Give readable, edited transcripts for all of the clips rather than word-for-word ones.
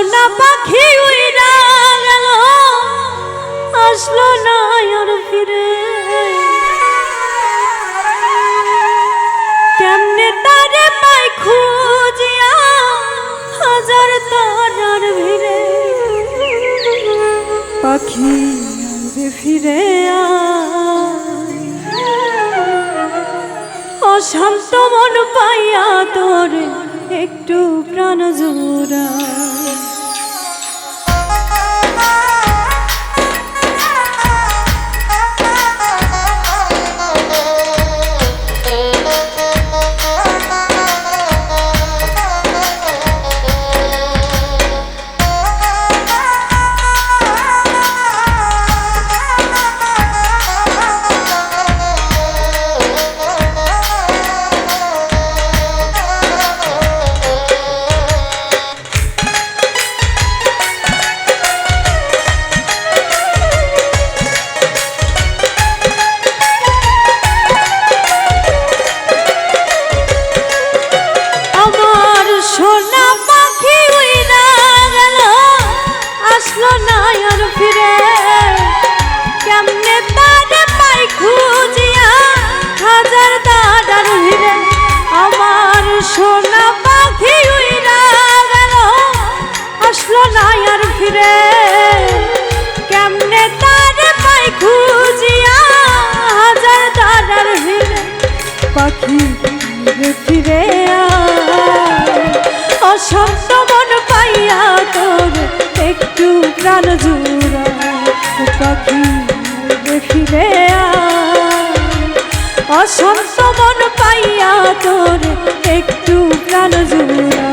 সোনা পাখি উইরা গেল, আসলো না আর ফিরে। কেমনে তারে পাই খুঁজিয়া হাজার তারার ভিড়ে। পাখি আইবে ফিরে অশান্ত মন পাইয়া তোরে একটু প্রাণ জোড়া। সোনা পাখি উইরা গেল, আসলো না আর ফিরে। কেমনে তারে পাই খুঁজিয়া হাজার তারার ভিড়ে। পাখি ফিরে অশান্ত মন পাইয়া তোর একটু প্রাণ জোড়া। পাখি ফিরে অশান্ত মন পাইয়া তোর একটু প্রাণ জোড়া।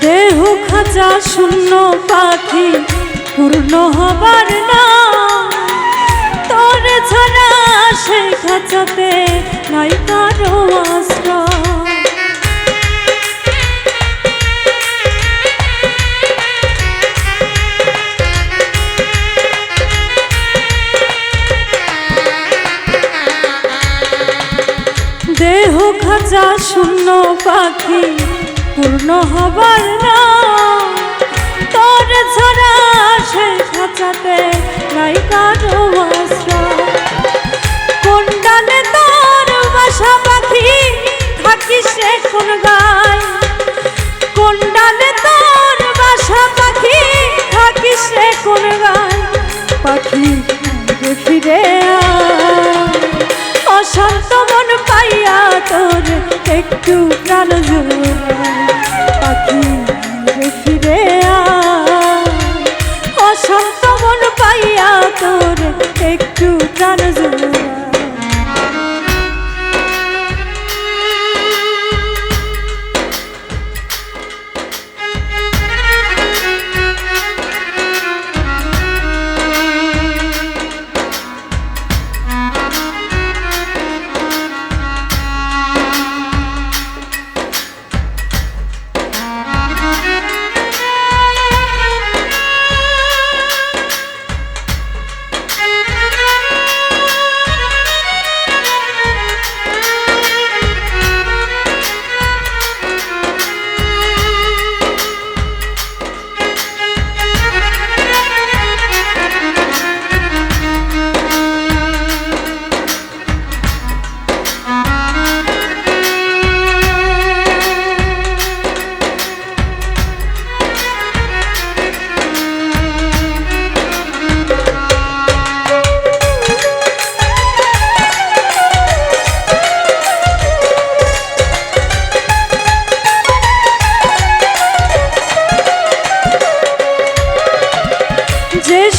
দেহ খাঁচা শূন্য পাখি পূর্ণ হবার না, তোর ছাড়া সেই খাঁচাতে নাই কারো আশ্রয়। দেহ খাঁচা শূন্য পাখি পূর্ণ হবার না, তোর ছাড়া সেই খাঁচাতে নাই কারো আশ্রয়। কোন ডালে তোর বাসা পাখি থাকিস রে কোন গায়। কোন ডালে তোর বাসা পাখি থাকিস রে কোন গায়। পাখি ফিরে অশান্ত মন পাইয়া তোর একটু প্রাণ জোড়া। পাখি ফিরে অশান্ত মন পাইয়া তোর একটু প্রাণ জোড়া।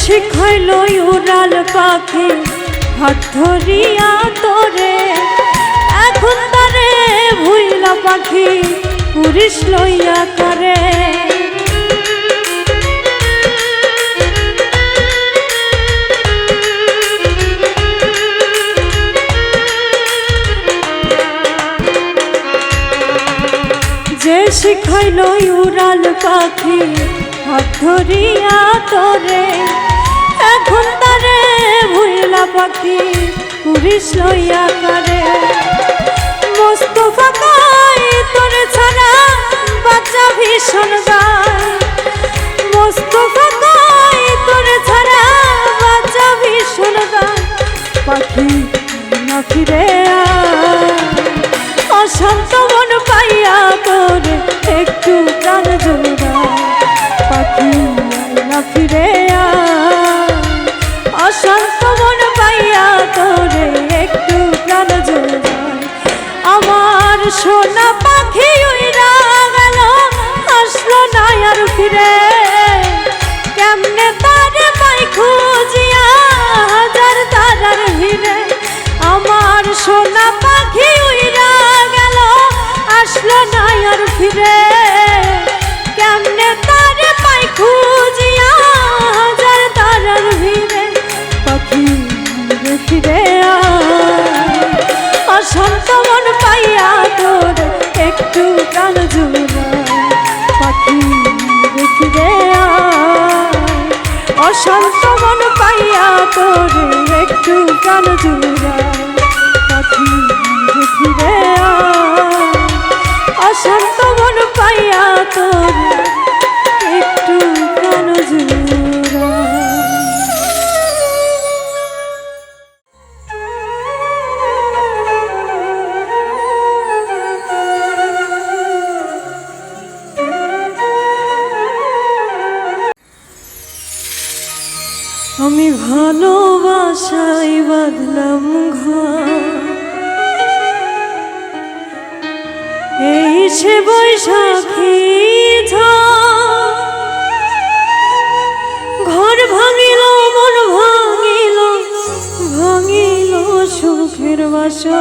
শিখাইল উড়াল পাখি হাত ধরিয়া তোরে, এখন তারে ভুইলা পাখি পুরিশ লইয়া করে। যে শিখাইল উড়াল পাখি হাত ধরিয়া তোরে, এখন তারে ভুইলা পাখি পুরিশ লইয়া করে। মোস্তফা কয় তোরে ছাড়া বাচ্চা ভীষণ গায়, মোস্তফা কয় তোরে ছাড়া বাচ্চা ভীষণ গায়। পাখি না ফিরে অশান্ত মন পাইয়া তোরে একটু প্রাণ জোড়ায়, পাখি না ফিরে অশান্ত মন পাইয়া তোরে একটু প্রাণ জোড়ায়। আমার সোনা পাখি উইরা গেল, আসলো না আর ফিরে, কেমনে তারে পাই খুঁজিয়া হাজার তারার ভিড়ে। আমার সোনা পাখি উইরা গেল, আসলো না আর ফিরে, কেমনে তারে পাই খুঁজিয়া হাজার তারার ভিড়ে। পাখি ফিরে অশান্ত মন পাইয়া তোর একটু প্রাণ জোড়ায়, পাখি ফিরে অশান্ত মন পাইয়া তোর একটু প্রাণ জোড়ায়, পাখি ফিরে অশান্ত মন পাইয়া তোর একটু প্রাণ জোড়ায়। আমি ভালোবাসায় বাঁধলাম ঘর, এই সে বৈশাখী ঘর ভাঙিল মন ভাঙিল, ভাঙিল সুখের বাসা।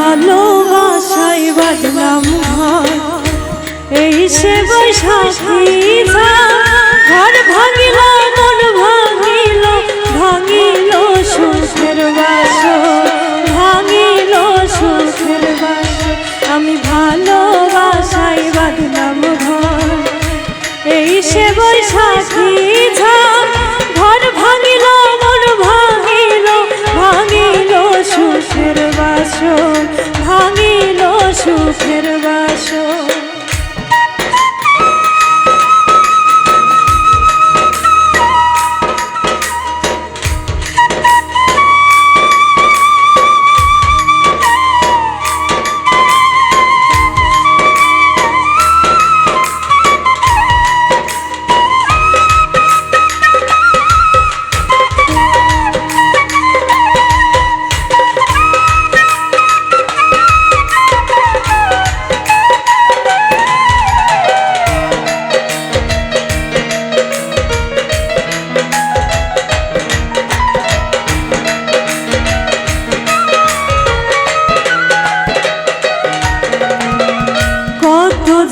ভালোবাসায় বাঁধলাম ঘর, এই সে বৈশাখী ঘর ভাঙিল মন ভাঙিল, ভাঙিল সুখের বাসর, ভাঙিল সুখের বাসর। আমি ভালোবাসায় বাঁধলাম ঘর, এই সে বৈশাখী ঘর ভাঙিল মন ভাঙিল, ভাঙিল সুখের বাসর, ভাঙিল সুখের বাসর।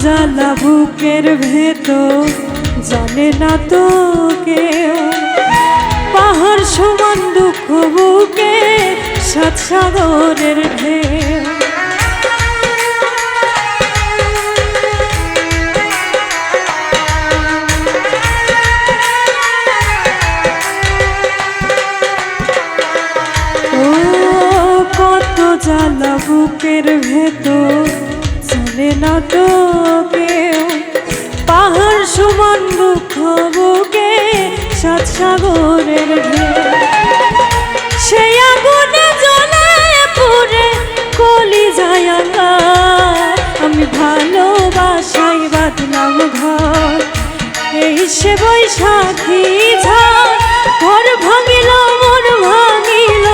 জ্বালা বুকের ভেতর জানে না তো কেউ, পাহাড় সমান দুঃখ বুকে সাত সাগরের ঢেউ। জ্বালা বুকের ভেতর চলে না তো কেউ, পাহাড় সমান দুঃখ বুকে সাত সাগরের ঢেউ। সেই আগুনে জ্বলে পুড়ে কলিজায় আঁকার, আমি ভালোবাসায় বাঁধলাম ঘর। এই সে বৈশাখী ঝড়, ঘর ভাঙিল মন ভাঙিল,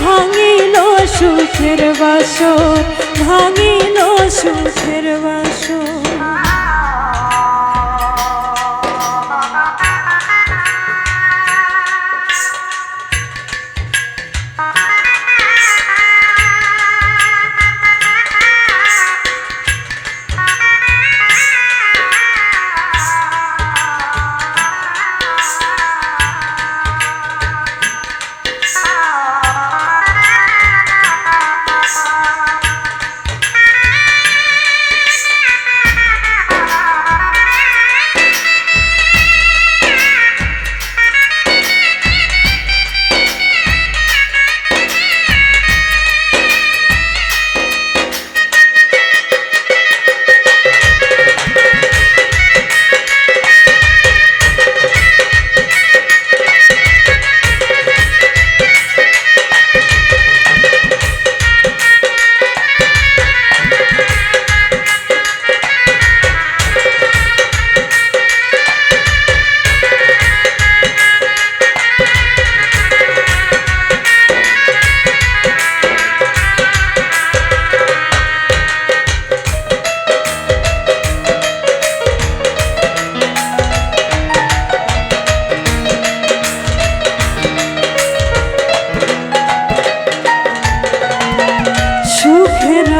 ভাঙিল সুখের বাসর, ভাঙিল সুখের বাসর।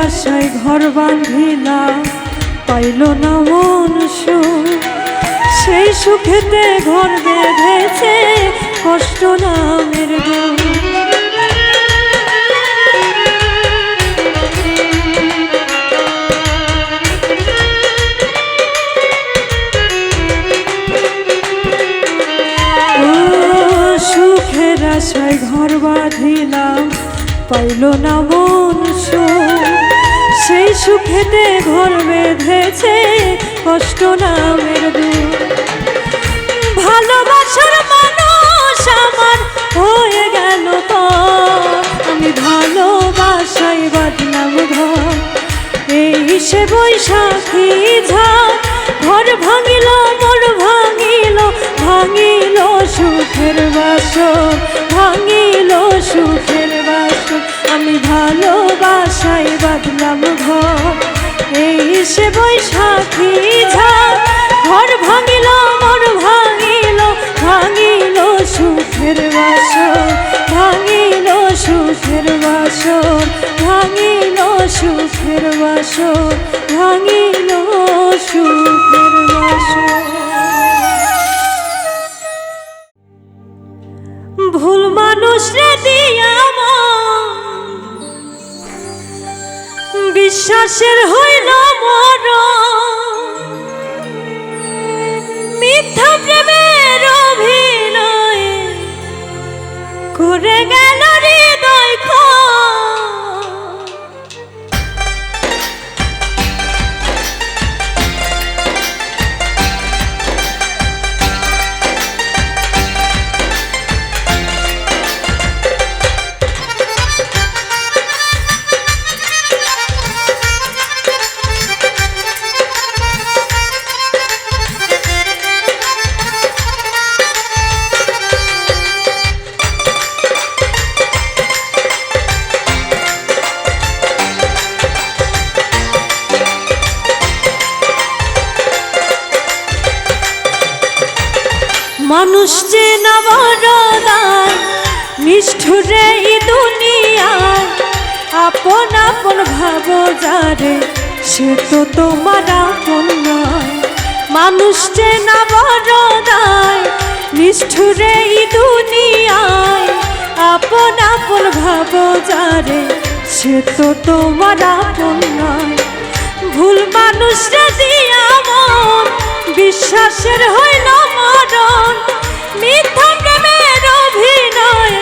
আশায় ঘর বাঁধিলাম, পাইল না মন সুখ। সেই সুখেতে ঘর বেঁধেছে কষ্ট নামের দুঃখ। সুখের আশায় ঘর বাঁধিলাম, পাইল না মন সুখ। সেই সুখেতে ঘর বেঁধেছে কষ্ট নামের দুঃখ। ভালোবাসার মানুষ আমার হয়ে গেল তো, আমি ভালোবাসায় বাঁধলাম ঘর। এই সে বৈশাখী ঝড়, ঘর ভাঙিল মন ভাঙিল, ভাঙিল সুখের বাসর, ভাঙিল সুখের বাসর। আমি ভালোবাসায় বাঁধলাম ঘর। এই সে বৈশাখী ঝড়, ঘর ভাঙিল মন ভাঙিল, ভাঙিল সুখের বাসর, ভাঙিল সুখের বাসর, ভাঙিল সুখের বাসর, ভাঙিল সুখের বাসর। ভুল মানুষ রে দিয়া বিশ্বাসের হইল মরণ, মিথ্যা প্রেমের অভিনয় করে গেল হৃদয় ক্ষয়। মানুষ যে না বড়দায়, নিষ্ঠুরে এই দুনিয়ায়, আপন আপন ভাবো যারে সে তো তোমার আপন নয়। মানুষ যে না বড়দায়, নিষ্ঠুরে এই দুনিয়ায়, আপন ভাবো যারে সে তো তোমার আপন নয়। ভুল মানুষরে দিয়া মন বিশ্বাসের হইল মরণ, মিথ্যা প্রেমের অভিনয়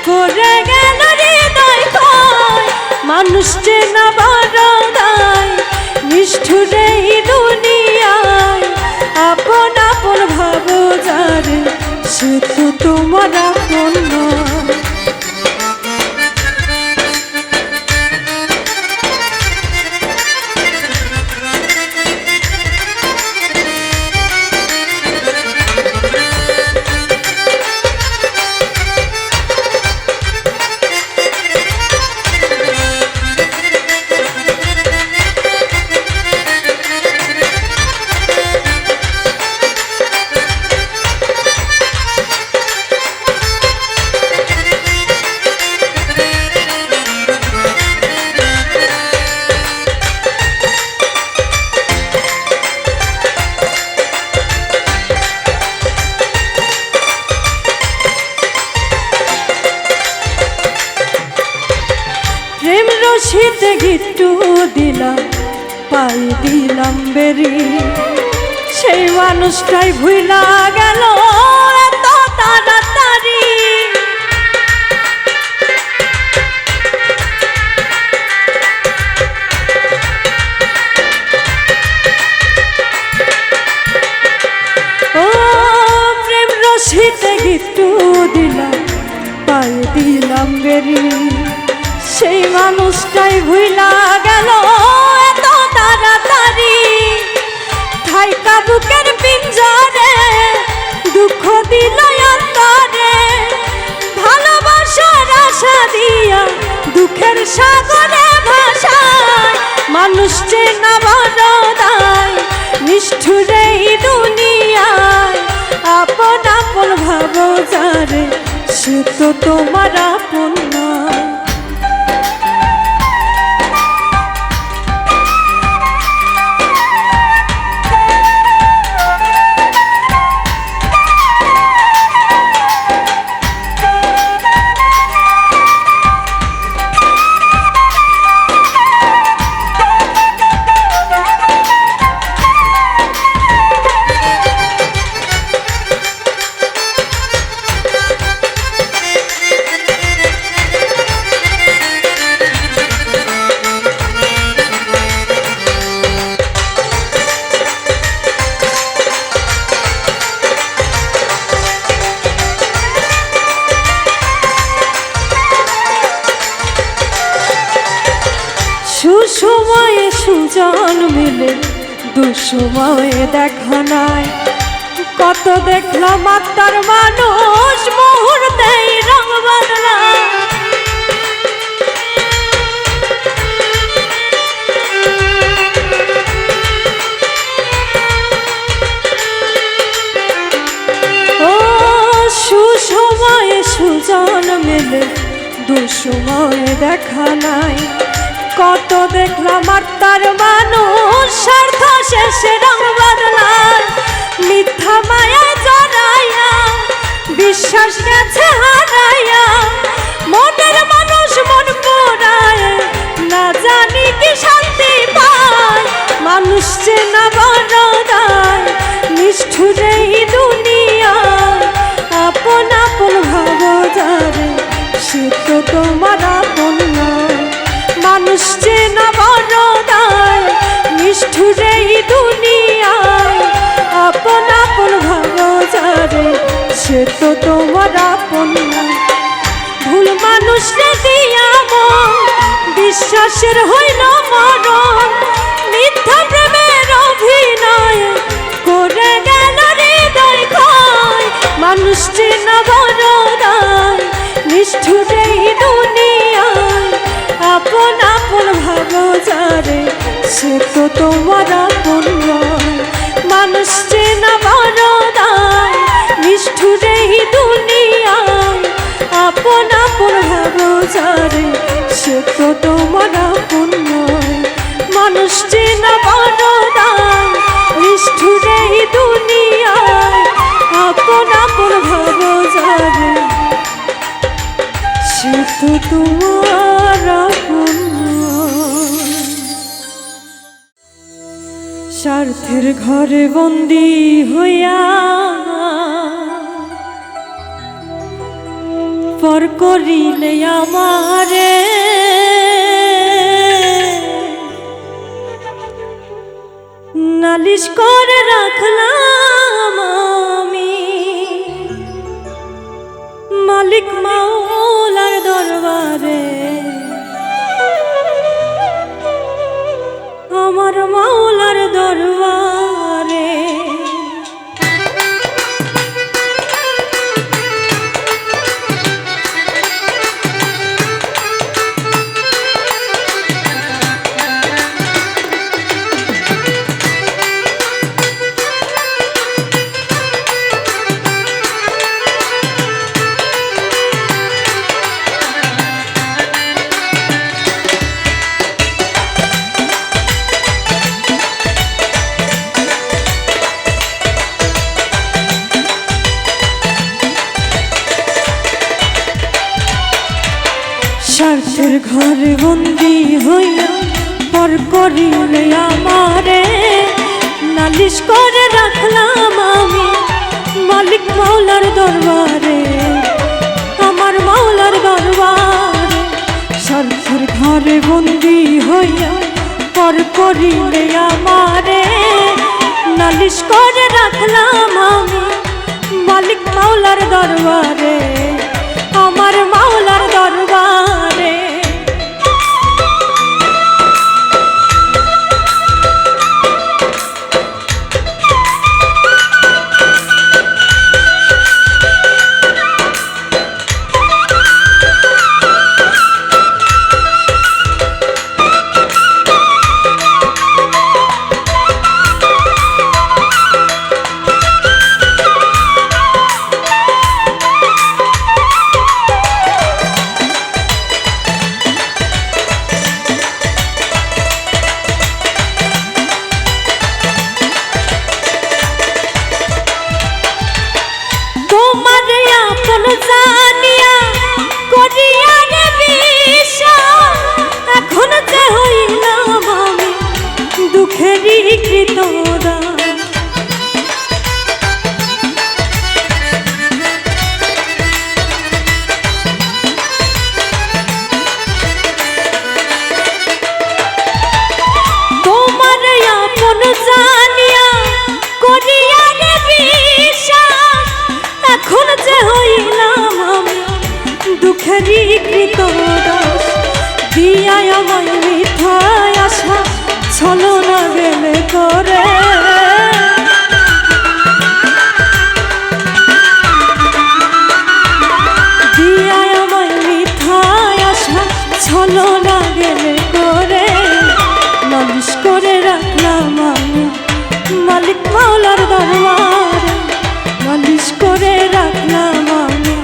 করে গেল হৃদয় ক্ষয়। মানুষ চেনা বড় দায় নিষ্ঠুরে এই দুনিয়ায়, আপন আপন ভাবো যারে সে তো তোমার আপন নয়। প্রেম রশিতে গিট্টু দিলাম পাই দিলাম বেরি, সেই মানুষটাই ভুইলা গেল এত তাড়াতাড়ি। ও প্রেম রশিতে গিট্টু দিলাম পাই দিলাম বেরি, সেই মানুষটাই ভুইলা গেল এত তাড়াতাড়ি। থাইকা বুকের পিঞ্জরে দুঃখ দিল অন্তরে, ভালোবাসার আশা দিয়া দুঃখের সাগরে ভাসায়। মানুষ চেনা বড় দায় নিষ্ঠুরে এই দুনিয়ায়, আপন আপন ভাবো যারে সে তো তোমার আপন নয়। সুসময়ে সুজন মিলে দুঃসময়ে দেখা নাই, কত দেখলাম আত্মার মানুষ মুহূর্তেই রং বদলায়। ও সুসময়ে সুজন মিলে দুঃসময়ে দেখা নাই, কত দেখলাম আত্মার মানুষ স্বার্থ শেষে রং বদলায়। মিথ্যা মায়া জড়াইয়া বিশ্বাস গেছে হারাইয়া, মনের মানুষ মন পোড়ায় না জানি কি শান্তি পায়। মানুষ চেনা বড় দায় নিষ্ঠুরে এই দুনিয়ায়, আপন আপন ভাবো যারে সে তো তোমার আপন নয়। মানুষ চেনা বড় দায় নিষ্ঠুরে এই দুনিয়ায়, আপন আপন ভাবো যারে সে তো তোমার আপন নয়। ভুল মানুষরে দিয়া মন বিশ্বাসের হইল মরণ, মিথ্যা প্রেমের অভিনয় করে গেল হৃদয় ক্ষয়। মানুষ চেনা বড় দায় নিষ্ঠুরে এই দুনিয়ায়, আপন আপন ভাবো যারে সে তো তোমার আপন নয়। মানুষ চেনা বড় দায় নিষ্ঠুরে এই দুনিয়ায়, আপন আপন ভাবো যারে সে তো তোমার আপন নয়। মানুষ চেনা বড় দায় নিষ্ঠুরে এই দুনিয়ায়, আপন আপন ভাবো যারে সে তো স্বার্থের ঘরে বন্দি হইয়া পর করিলে আমারে নালিশ করে রাখলাম আমি মালিক মাওলার দরবারে আমার মাওলার দরবারে স্বার্থের ঘরে বন্দি হইয়া পর করিলে আমারে নালিশ করে রাখলাম আমি মালিক মাওলার দরবারে আমার মাওলার দরবারে স্বার্থের ঘরে বন্দি হইয়া পর করিলে আমারে নালিশ করে রাখলাম আমি মালিক মাওলার দরবারে আমার মাওলার দরবারে জানিয়া করিয়া রে বিশ্বাস এখন যে হইলাম আমি দুঃখেরই কৃতদাস তোমার আপন জানিয়া করিয়া রে বিশ্বাস এখন যে হইলাম আমি দুঃখেরই কৃতদাস দিয়া আমায় মিথ্যায় আশা ছলনা গেলে করে দিয়া আমায় মিথ্যায় আশা ছলনা গেলে করে নালিশ করে রাখলাম আমি মালিক মাওলার দরবারে নালিশ করে রাখলাম আমি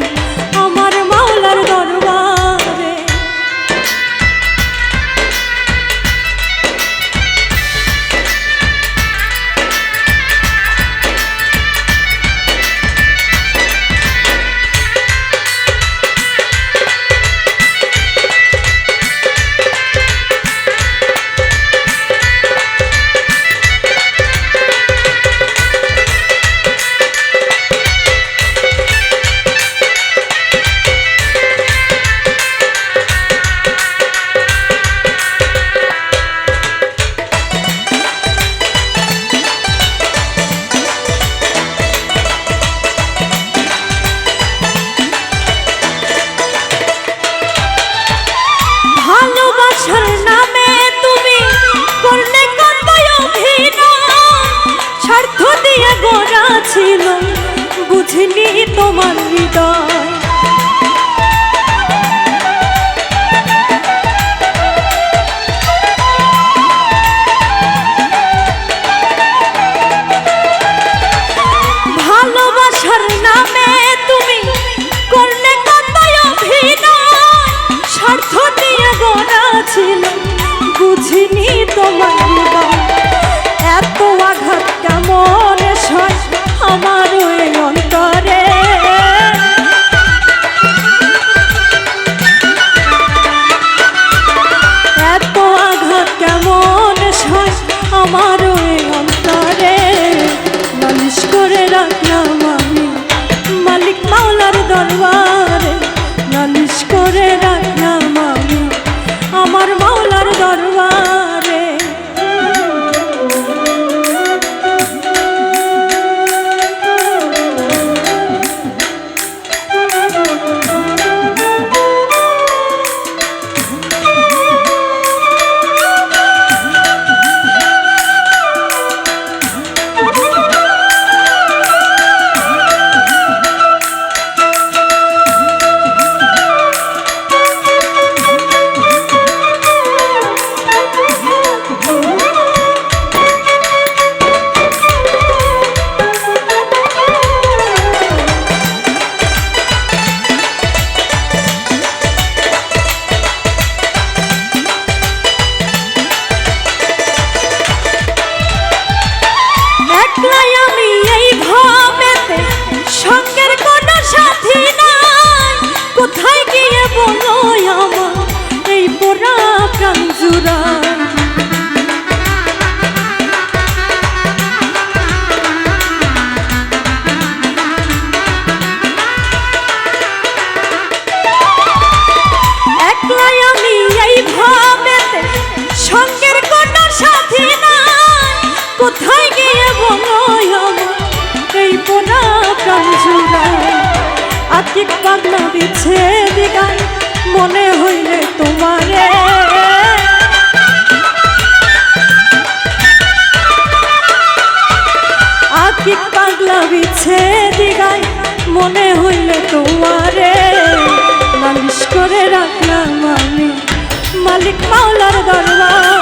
আমার মাওলার দরবারে ভালোবাসার নামে তুমি করলে কত অভিনয় স্বার্থ দিয়ে গড়া ছিল বুঝিনি তোমার হৃদয় ভালোবাসার নামে তুমি করলে কত অভিনয় স্বার্থ দিয়ে গড়া ছিল বুঝিনি তোমার হৃদয় এত আঘাত কেমন সয় আমার ওই অন্তরে দরবারে নালিশ করে রাখলাম আমি আমার মাওলার দরবারে। কোথায় গিয়ে বলো আমার এই পোড়া প্রাণ জুড়ায়, একলাই আমি এই ভাবেতে সঙ্গের কোনো সাথী নাই। কোথায় গিয়ে বলো আমার এই পোড়া প্রাণ জুড়ায়, আতিক পাগলা দিচ্ছে দিগায় মনে হইলে তোমারে, আতিক পাগলা দিচ্ছে দিগায় মনে হইলে তোমারে নালিশ করে রাখলাম আমি মালিক মাওলার দরবারে,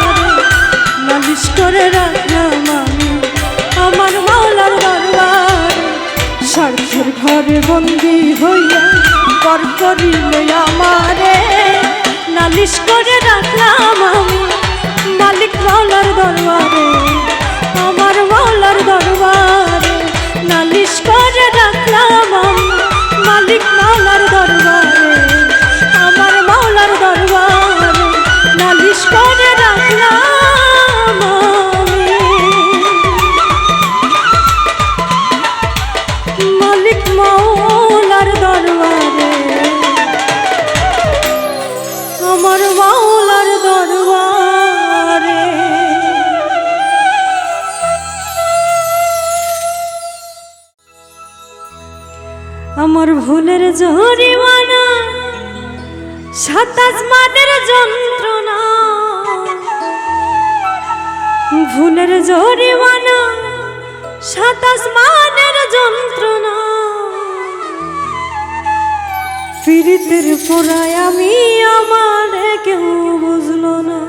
নালিশ করে রাখলাম আমি আমার মাওলার দরবারে। স্বার্থের ঘরে বন্দি হইয়া পর করিলে আমারে নালিশ করে রাখলাম আমি মালিক মাওলার দরবারে, আমার মাওলার দরবারে নালিশ করে রাখলাম আমি মালিক মাওলার দরবারে, আমার মাওলার দরবারে নালিশ করে রাখলাম মালিক মাওলার দরবারে, আমার মাওলার দরবারে। আমার ভুলের জরিমানা 27 মানের যন্ত্রণা, ভুলের জরিমানা 27 মানের যন্ত্রণা, পীড়িতের পোড়ায় আমি আমার কেউ বুঝলো না।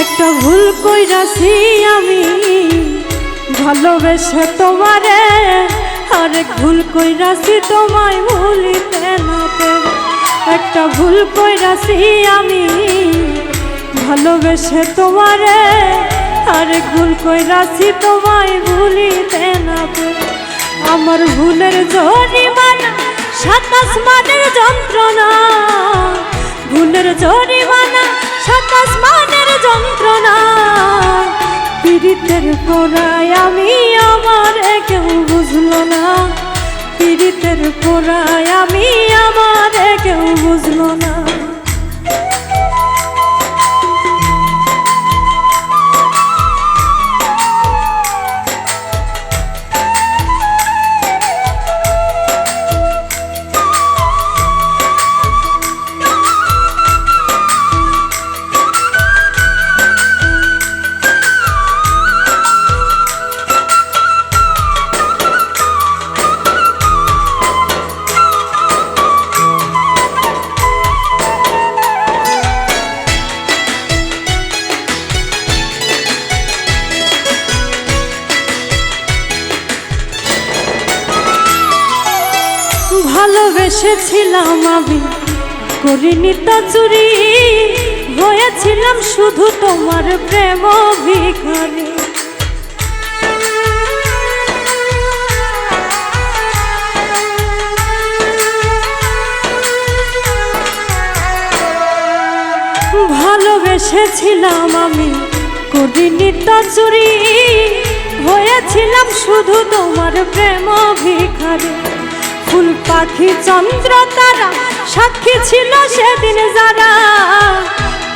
একটা ভুল কইরাছি আমি ভালোবেসে তোমারে, আরেক ভুল কইরাছি তোমায় ভুলিতে না পেরে। একটা ভুল কইরাছি আমি ভালোবেসে তোমারে, আরেক ভুল কইরাছি তোমায় ভুলিতে না পেরে। আমার ভুলের জরিমানা 27 মানের যন্ত্রণা, ভুলের জরিমানা 27 মানের যন্ত্রণা, পীড়িতের পোড়ায় আমি আমার কেউ বুঝলো না, পীড়িতের পোড়ায় আমি আমার কেউ বুঝলো না। ভালোবেসেছিলাম আমি, করিনি তো চুরি, হয়েছিলাম শুধু তোমার প্রেম ভিখারি। ভালোবেসেছিলাম আমি, করিনি তো চুরি, হয়েছিলাম শুধু তোমার প্রেম ভিখারি। ফুল পাখি চন্দ্র তারা সাক্ষী ছিল সেদিন যারা,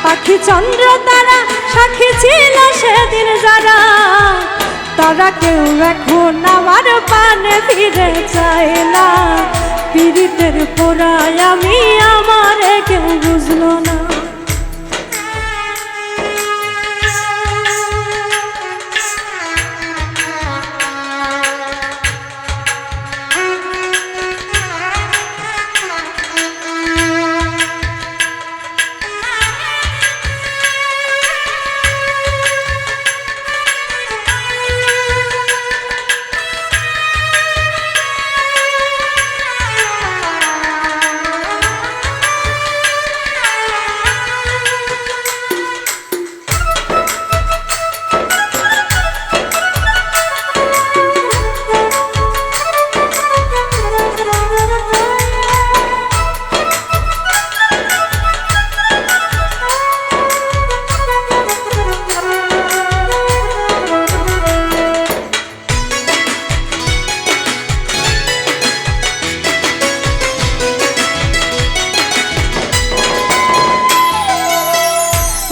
পাখি চন্দ্র তারা সাক্ষী ছিল সেদিন যারা, তারা কেউ এখন আমার পানে ফিরে চায় না। পীড়িতের পোড়ায় আমি, আমারে কেউ বুঝলো না।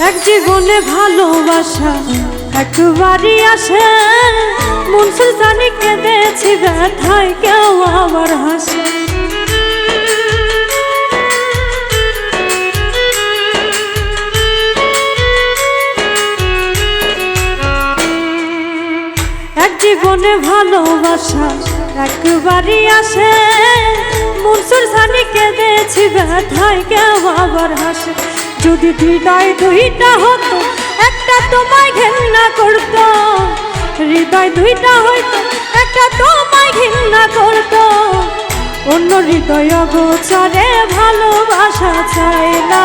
এক জীবনে ভালোবাসা একবারই আসে, মনসুর জানি কেঁদেছি ব্যথায় কেউ আবার হাসে। এক জীবনে ভালোবাসা একবারই আসে, মনসুর জানি কেঁদেছি ব্যথায় কেউ আবার হাসে। যদি হৃদয় দুইটা হতো, একটা তোমায় ঘেন্না করতো, হৃদয় দুইটা হইতো, একটা তোমায় ঘেন্না করতো। অন্য হৃদয় অগোচরে ভালোবাসা চায় না।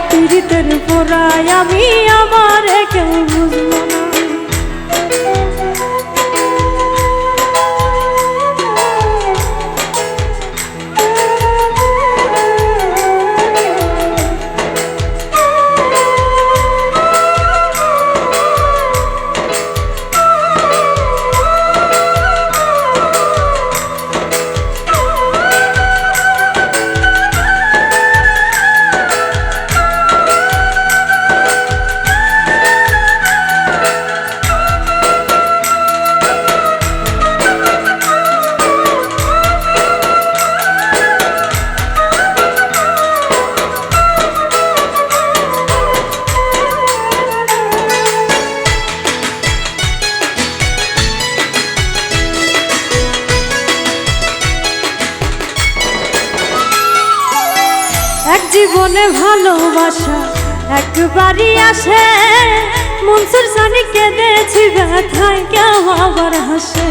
পীড়িতের পোড়ায় আমি, আমারে কেউ বুঝলো না। এক জীবনে ভালোবাসা একবারই আসে, মনসুর জানি কেঁদেছি ব্যথায় কেউ আবার হাসে।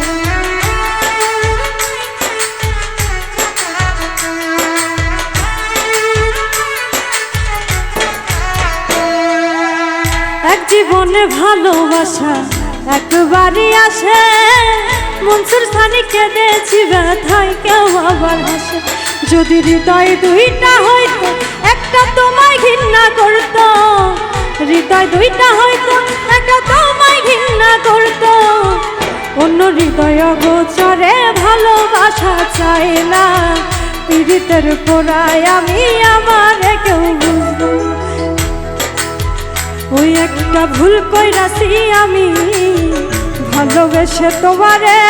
এক জীবনে ভালোবাসা একবারই আসে, মনসুর জানি কেঁদেছি ব্যথায় কেউ আবার হাসে। যদি হৃদয় দুইটা হইতো, একটা তোমায় ঘৃণা করতো, হৃদয় দুইটা হইতো, একটা তোমায় ঘৃণা করতো। অন্য হৃদয় অগোচরে ভালোবাসা চায় না। পীড়িতের পোড়ায় আমি, আমারে কেউ বুঝলো। ওই একটা ভুল কইরাছি আমি, ভালোবেসে তোমারে,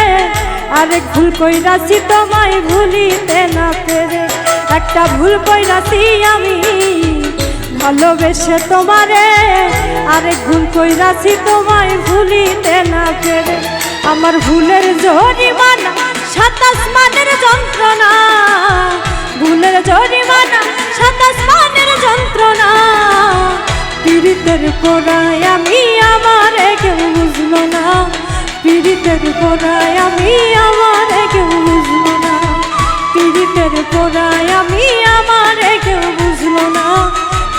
আরেক ভুল কইরাছি তোমায় ভুলিতে না পেরে। একটা ভুল কইরাছি আমি, ভালোবেসে তোমারে, আরেক ভুল কইরাছি তোমায় ভুলিতে না পেরে। আমার ভুলের জরিমানা 27 মানের যন্ত্রণা, ভুলের জরিমানা 27 মানের যন্ত্রণা। পীড়িতের পোড়ায় আমি, আমারে কেউ বুঝলো না। পীড়িতের পোড়ায় আমি, আমারে কেউ বুঝলো না। পীড়িতের পীড়িতের পোড়ায় আমি আমারে কেউ বুঝলো না,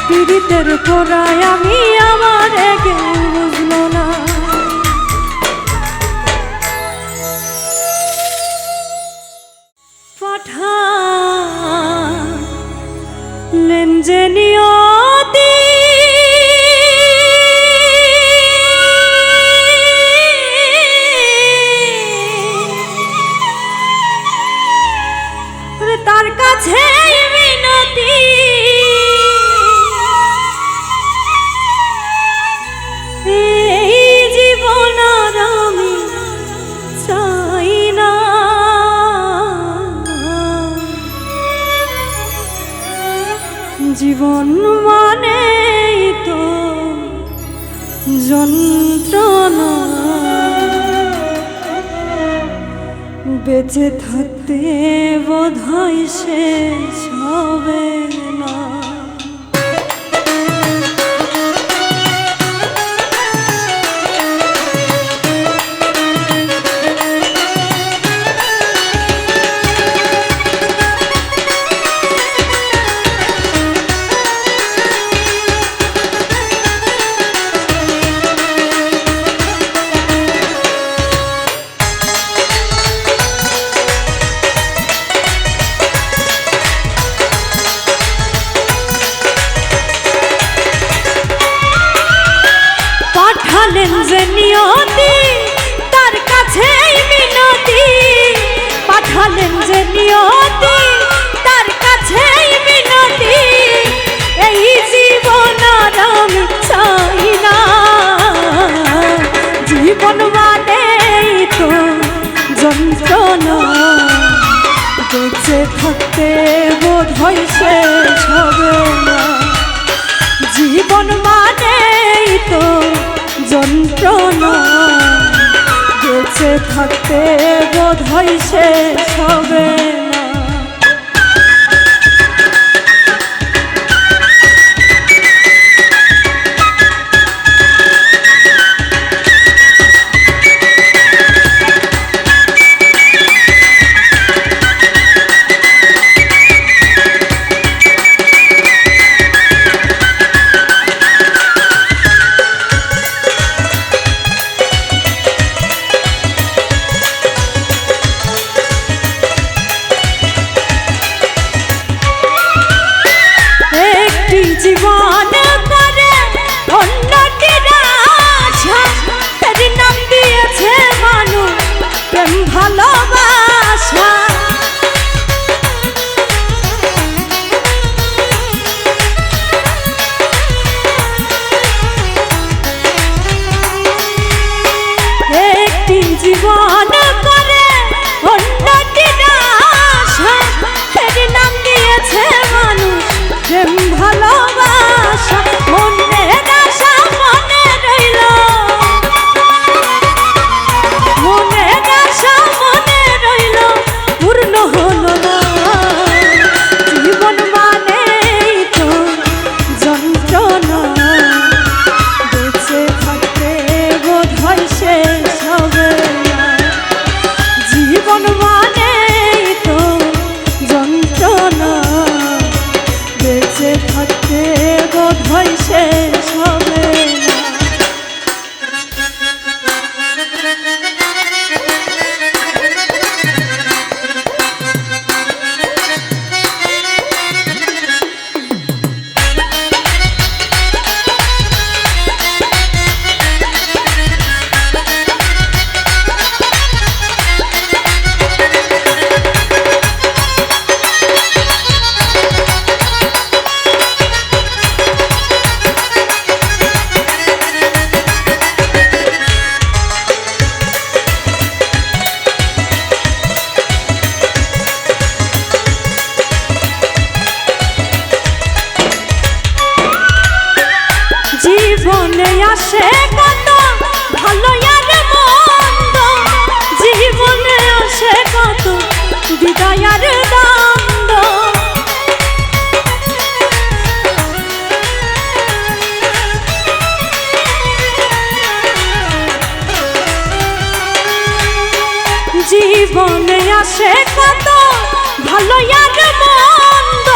পীড়িতের পোড়ায় আমি আমারে কেউ বুঝলো না। পাঠালেন যে নিয়তি তার কাছে মিনতি, এই জীবন আর আমি চাই না, জীবন মানে তো যন্ত্রণা, বেঁচে থাকতে বোধহয় শেষ হবে না। পাঠালেন যে নিয়তি তার কাছে মিনতি, পাঠালেন যে নিয়তি তার কাছে মিনতি, এই জীবন আর আমি চাই না, জীবন মানে তো যন্ত্রণা, বেঁচে থাকতে বোধহয় শেষ হবে না, জীবন মানে তো যন্ত্রণা, বেঁচে থাকতে বোধহয় শেষ হবে না। জীবন করে অন্যটির আশা, এর নাম দিয়েছে মানুষ প্রেম ভালোবাসা, একটি জীবন করে অন্যটির আশা, এর নাম দিয়েছে মানুষ প্রেম ভালোবাসা, মনের আশা মনে রইল, মনের আশা মনে রইল, পূর্ণ হলো না, জীবন মানে তো যন্ত্রণা, বেঁচে থাকতে বোধহয় শেষ হবে না, জীবন মানে তো যন্ত্রণা, বেঁচে থাকতে বোধহয় শেষ হবে না। জীবনে আসে কত ভালো আর মন্দ, জীবনে আসে কত বিদায় আর দ্বন্দ্ব, জীবনে আসে কত ভালো আর মন্দ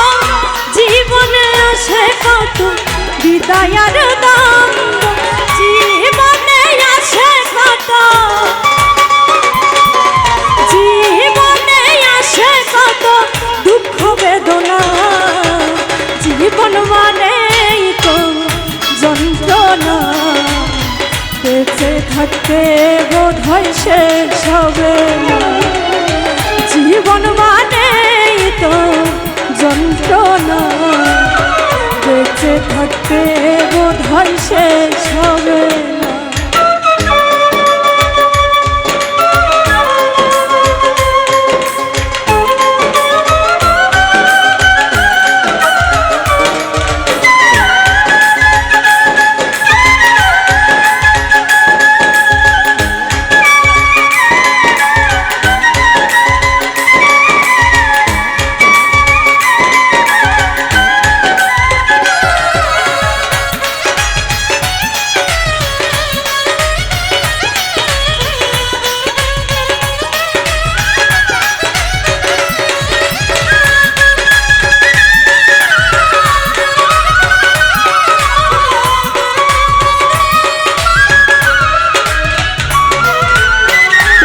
জীবনে আসে কত বিদায় আর দ্বন্দ্ব জীবনে আসে কত জীবনে আসে কত দুঃখ বেদনা জীবন মানেই তো যন্ত্রণা বেঁচে থাকতে বোধ হয় শেষ হবে না জীবন মানেই তো যন্ত্রণা বেঁচে থাকতে বোধ হয় শেষ হবে না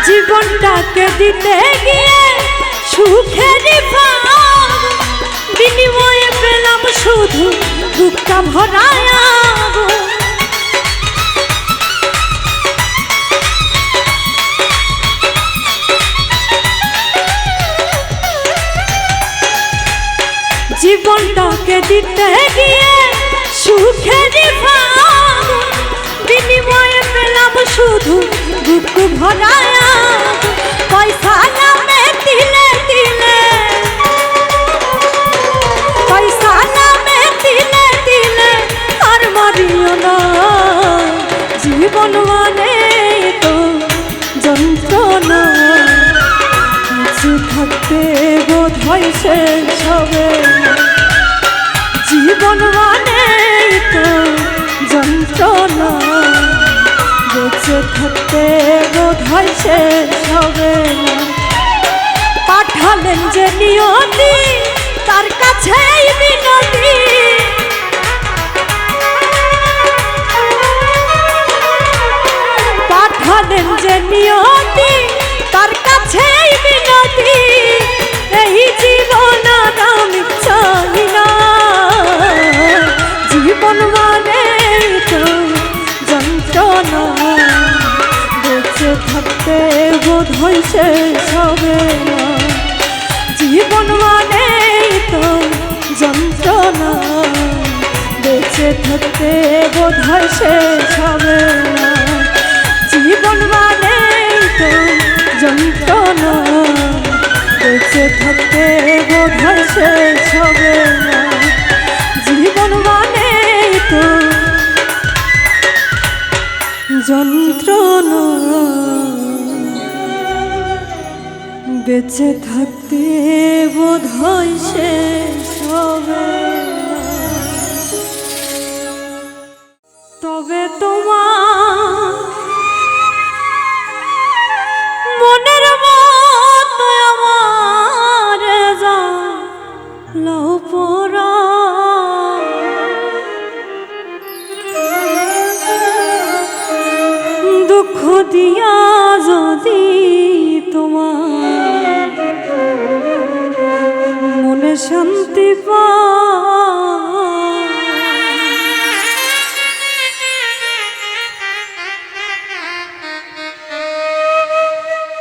জীবনটাকে দিতে গিয়ে সুখের ভাব বিনিময়ে পেলাম শুধু বুকটা ভরায় আগুন জীবনটাকে দিতে গিয়ে সুখের ভাব বিনিময়ে পেলাম শুধু বুক ভরায় পয়সা নামে তিলে তিলে পয়সা নামে তিলে তিলে আর মারিও না জীবন মানে তো যন্ত্রণা কিছু থাকতে বোধ হয় শেষ হবে জীবন মানে তো যন্ত্রণা বেঁচে থাকতে বোধ হয় শেষ হবে না পাঠালেন যে নিয়তি তার কাছেই বিনতি পাঠালেন যে নিয়তি তার কাছেই বিনতি এই জীবন আর আমি চাই না জীবন মানে তো যন্ত্রণা বেঁচে থাকতে বোধ হয় শেষ হবে না জীবন মানে তো যন্ত্রণা বেঁচে থাকতে বোধ হয় শেষ হবে না জীবন মানে তো যন্ত্রণা বেঁচে থাকতে বোধ হয় শেষ হবে না জীবন মানে তো যন্ত্রণা বেঁচে থাকতে বোধ হয় শেষ হবে তবে তোমার মনের মতো আমার লাও পোড়া দুঃখ দিয়া যদি তোমার মনে শান্তি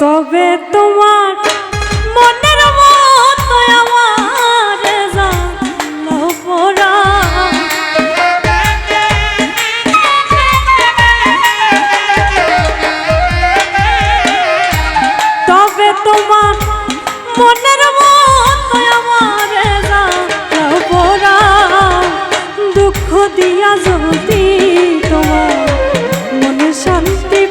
তবে তোমার মনের মতো আমার জানলাও পোড়া তবে তোমার মনের মতো আমার জানলাও পোড়া দুঃখ দিয়া যদি তোমার মনে শান্তি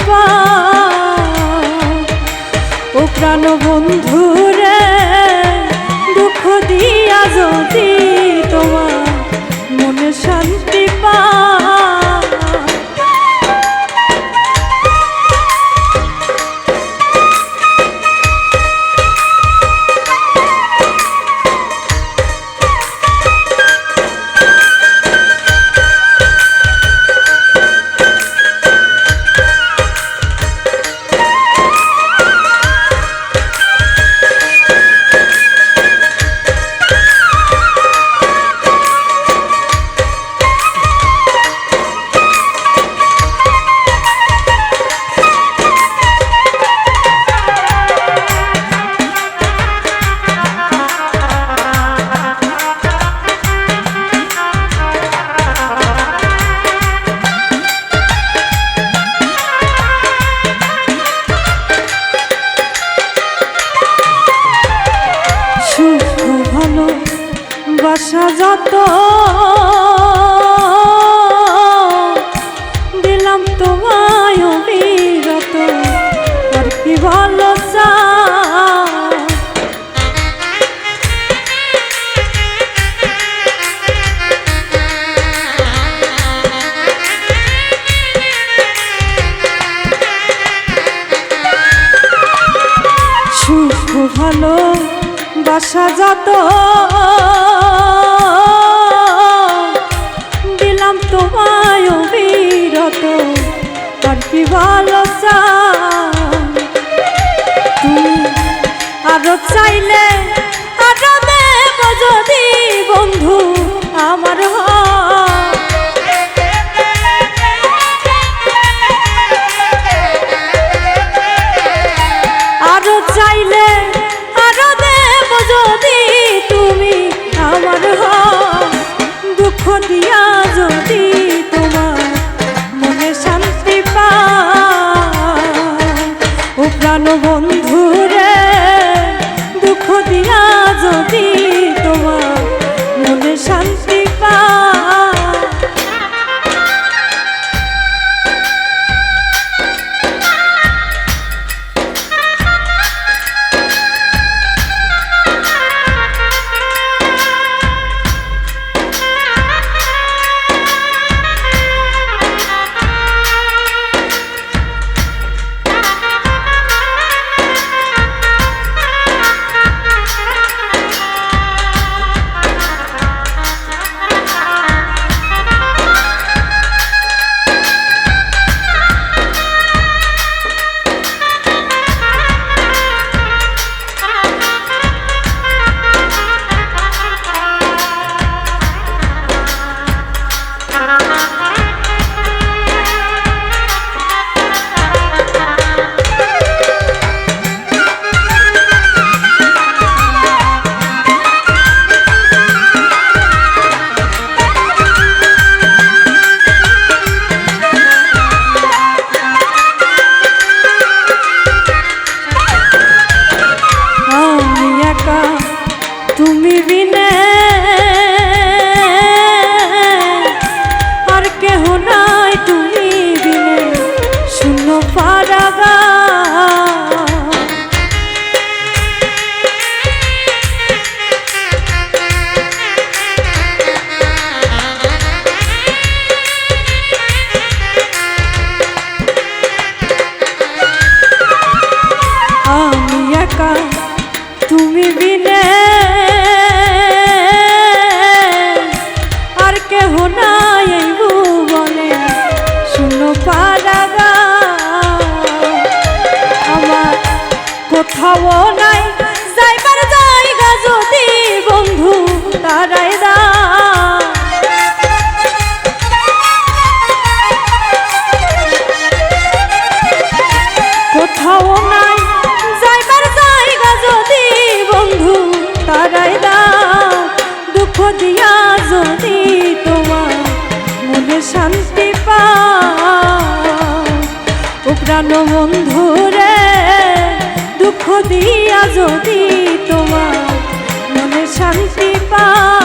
ও প্রাণ বন্ধুরে দুঃখ দিয়া যদি তোমার মনে শান্তি যত দিলাম তোমায় অবিরত আর কি ভালো চা সুখ ভালো বাসা যত দিলাম তোমায় অবিরত আর কি ভালো চা তুমি আরো চাইলে আরো দেব যদি বন্ধু আমার আরো চাইলে আরো দেব যদি তুমি আমার দুঃখ দিয়া যদি তোমার মনে শান্তি পাও ও প্রাণ বন্ধু রে দুঃখ দিয়া যদি তোমার মনে শান্তি পাও তুমি বিনে আর কেহ নাই তুমি বিনে শূন্য পারাগা আমি একা তুমি বিনে আর কেহ নাই এই ভুবনে শূন্য পারাগা আমার কোথাও নাই যাইবার জায়গা যদি বন্ধু তারাই দা কোথাও নাই যাইবার জায়গা যদি বন্ধু তারাই দাও দুঃখ দিয়া যদি তোমার মনে শান্তি পাও ও প্রাণ বন্ধু রে দুঃখ দিয়া যদি তোমার মনে শান্তি পাও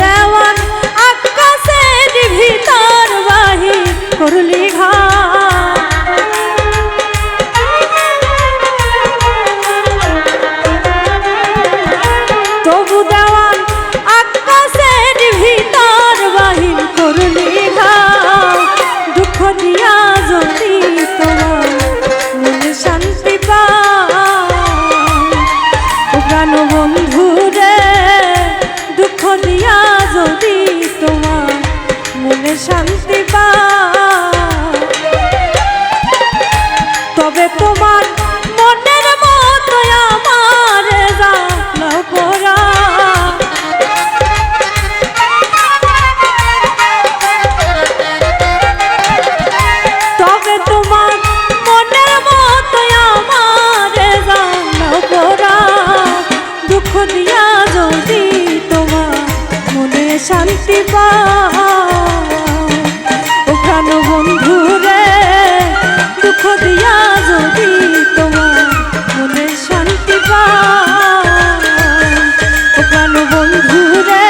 দেওয়ান আকাশের ভিতর বাহির করলি ঘাট। তবু দেওয়ান আকাশের ভিতর বাহির করলি ঘাট। দুঃখ দিয়া যদি তোমার মনে শান্তি পায় ও প্রাণ বন্ধু রে, দুঃখ দিয়া যদি তোমার মনে শান্তি পায় তবে তোমার মনের মতো আমার জ্বালা পোড়া। তবে তোমার মনের মতো আমার জ্বালা পোড়া। দুঃখ দিয়া যদি তোমার মনে শান্তি পায় ও প্রাণ বন্ধু রে, দুঃখ দিয়া যদি তোমার মনে শান্তি পায় ও প্রাণ বন্ধু রে,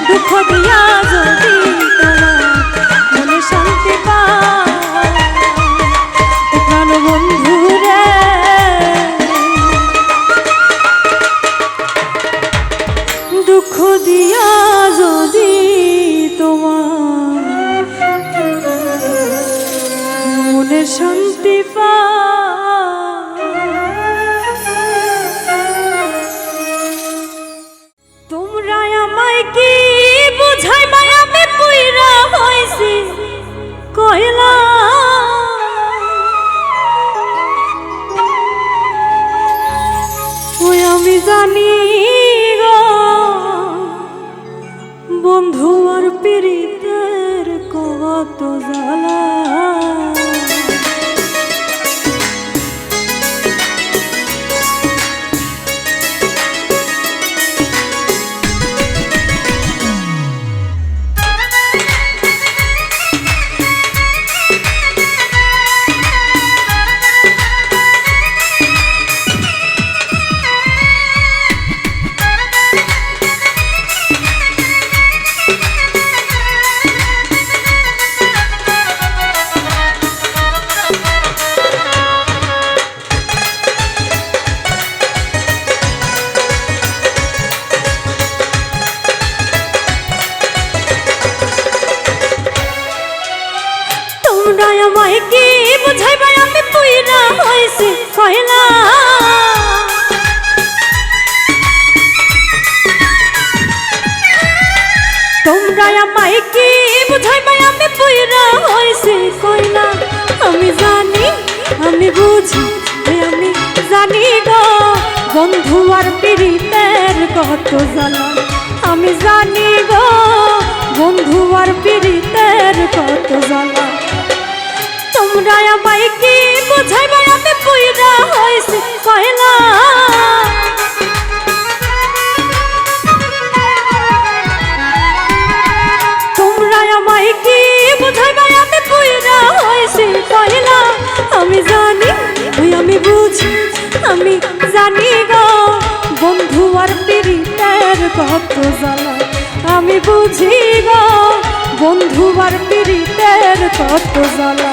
দুঃখ দিয়া যদি তোমার মনে শান্তি পায় ও প্রাণ বন্ধু রে। দুঃখ দিয়া যদি তোমার মনে শান্তি পায়। তোমরা আমায় কি বুঝাইবা আমি পুইরা হইছি কয়লা। ওই আমি জানি গো বন্ধু আর পীড়িতের কত জ্বালা। তোমরা আমায় কি বুঝাইবা আমি পুইরা হইছি কয়লা। তোমরা আমায় কি বুঝাইবা আমি পুইরা হইছি কয়লা। আমি জানি আমি বুঝি আমি জানি গো বন্ধু আর পীড়িতের কত জ্বালা। আমি জানি গো বন্ধু আর পীড়িতের কত জ্বালা। তোমরা আমায় কি বুঝাইবা আমি পুইরা হইছি কয়লা। তোমরা আমায় কি বুঝাইবা আমি পুইরা হইছি কয়লা। আমি জানি আমি বুঝি আমি জানি গো বন্ধু আর পীড়িতের কত জ্বালা। আমি বুঝি গো বন্ধু আর পীড়িতের কত জ্বালা।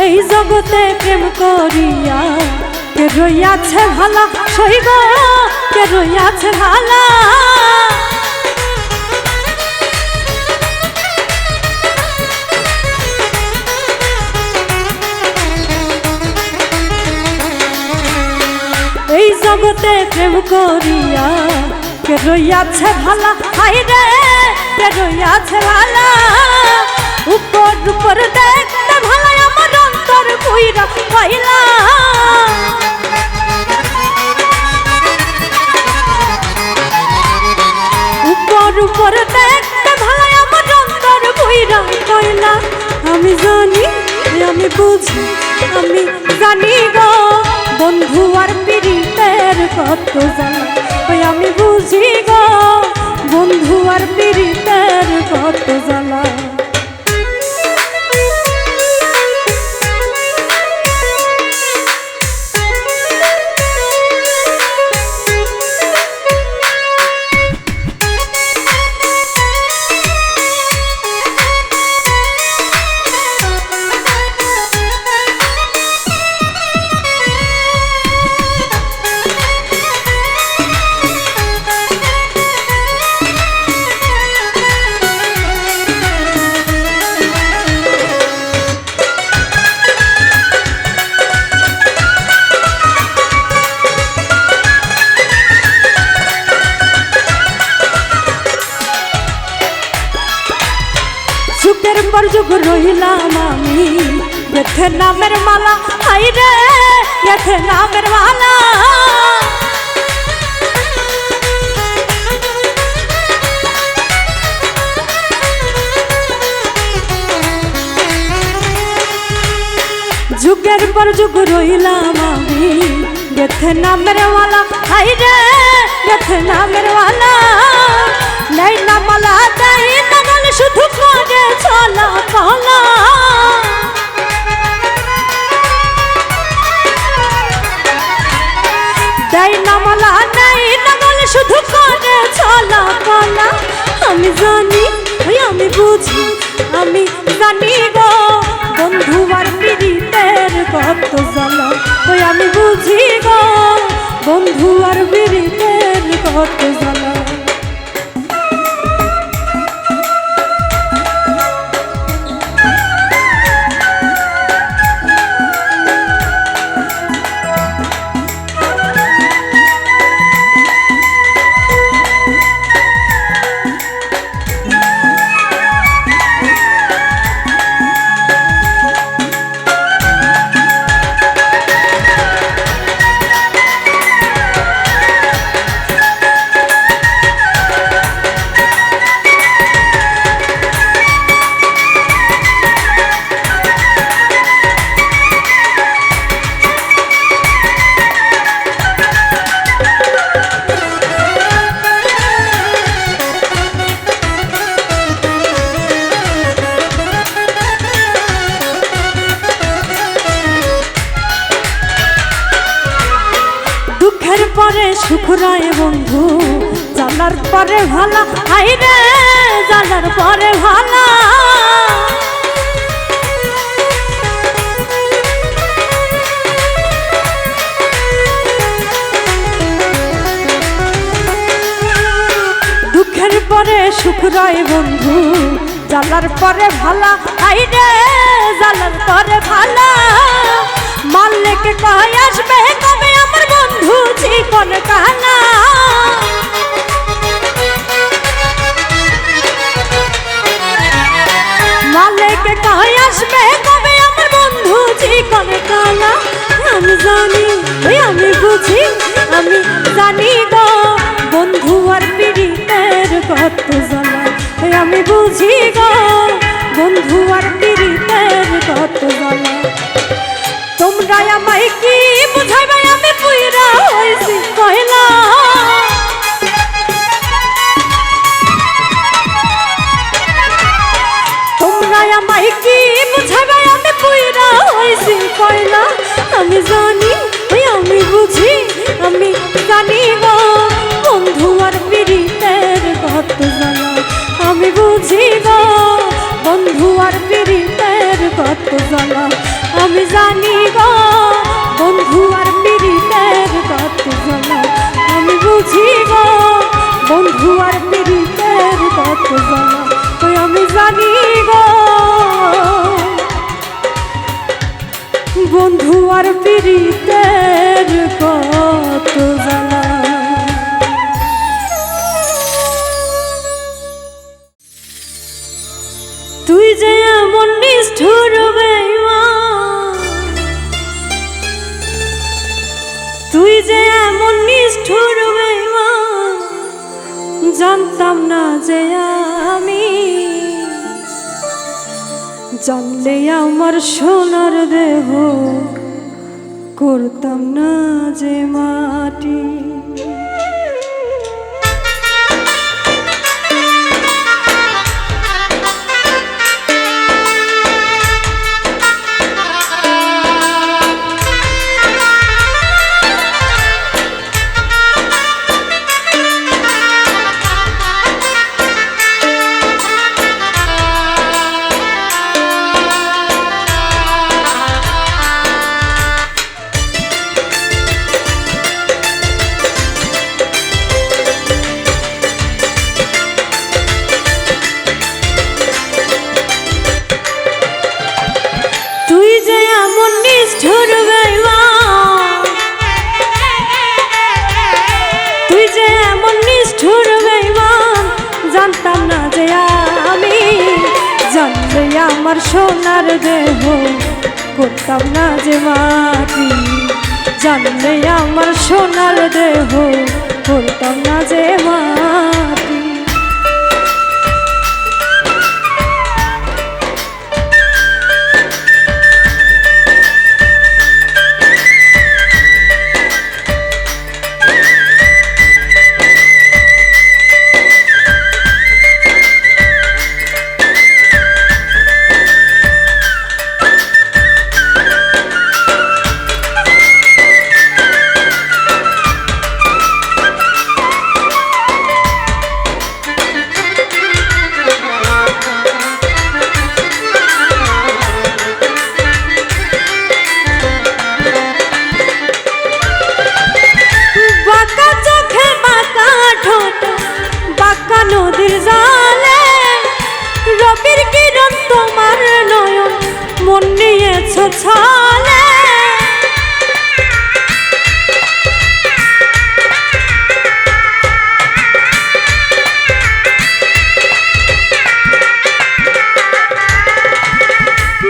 এই জগতে প্রেম করিয়া কে রইয়াছে ভালা সইব কে রইয়াছে ভালা। এই জগতে প্রেম করিয়া কে রইয়াছে ভালা হাই রে কে রইয়াছে ভালা উপর উপর দেখতে ভালা আমার অন্তর পুইরা পাইলা উপর উপর দেখতে ভালা আমার অন্তর পুইরা পাইলা আমি জানি আমি বুঝি আমি জানি গো বন্ধু আর পীড়িতের কত জ্বালা ওই আমি বুঝি গো বন্ধু আর পীড়িতের কত জ্বালা যুগের পর যুগ রইলাম আমি গেথে নামের মালা হাই রে গেথে নামের মালা যুগের পর যুগ রইলাম আমি গেথে নামের মালা হাই রে গেথে নামের মালা নাই না মালা দেয় না গলে শুধু করে চলা পালা দেয় না মালা নাই না গলে শুধু করে চলা পালা আমি জানি আমি বুঝি আমি জানি গো বন্ধু আর পীড়িতের কত জ্বালা ওই আমি বুঝি গো বন্ধু আর পীড়িতের কত জ্বালা পরে সুখ রয় বন্ধু জানার পরে ভালা হাই রে জানার পরে ভালা দুঃখের পরে সুখ রয় বন্ধু জানার পরে ভালা হাই রে জানার পরে ভালা মালিক কয় আসবে কবে আমার বন্ধু জীবন কানা মালিক কয় আসবে কবে আমার বন্ধু জীবন কানা আমি জানি আমি বুঝি আমি জানি গো বন্ধু আর পীড়িতের কত জ্বালা আমি বুঝি গো বন্ধু আর পীড়িতের কত জ্বালা তোমরা আমায় কি বুঝাইবে আমি পুইরা হইছি কইলা তোমরা আমায় কি বুঝাইবে আমি পুইরা হইছি কইলা আমি জানি আমি বুঝি আমি জানি গো বন্ধু আর পীড়িতের কত জ্বালা আমি বুঝি গো বন্ধু আর পীড়িতের কত জ্বালা আমি জানি গো বন্ধু আর পীড়িতের কত জ্বালা আমি বুঝি গো বন্ধু আর পীড়িতের কত জ্বালা আমি জানি গো বন্ধু আর পীড়িতের কত জ্বালা। যে এমন নিষ্ঠুর বেঈমান, তুই যে এমন নিষ্ঠুর বেঈমান, জানতাম না যে আমি, জানলে আমার সোনার দেহ করতাম না যে মাটি। আমার সোনার দেহ করতাম না যে মাটি, জানলে আমার সোনার দেহ করতাম না যে মাটি। নদীর জালে রবির কিরণ তোমার নয়ন মন নিয়েছ ছালে,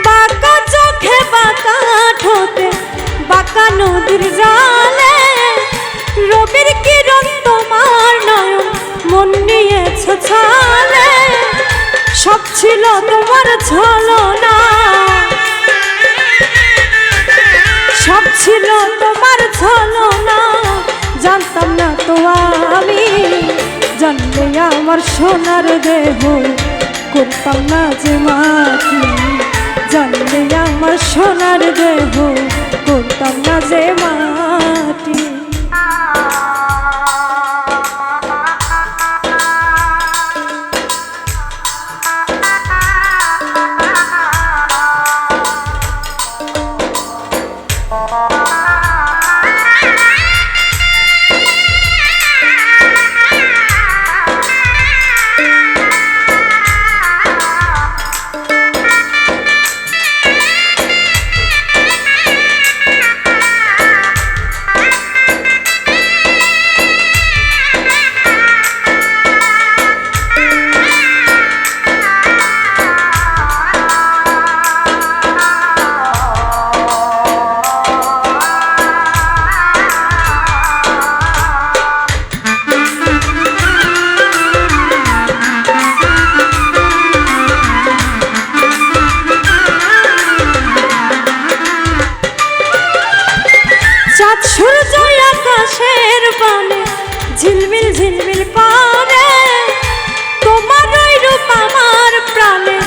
বাঁকা চোখে বাঁকা ঠোঁটে বাঁকা নদীর জালে রবির কিরণ তোমার নয়ন মন নিয়েছ ছালে। সব ছিল তোমার ছলনা, সব ছিল তোমার ছলনা, জানতাম না তো আমি, জানলে আমার সোনার দেহ করতাম না যে মাটি, জানলে আমার সোনার দেহ করতাম না যে মাটি। চাঁদ সূর্য আকাশের পানে ঝিলমিল ঝিলমিল করে, তোমার ওই রূপ আমার প্রাণে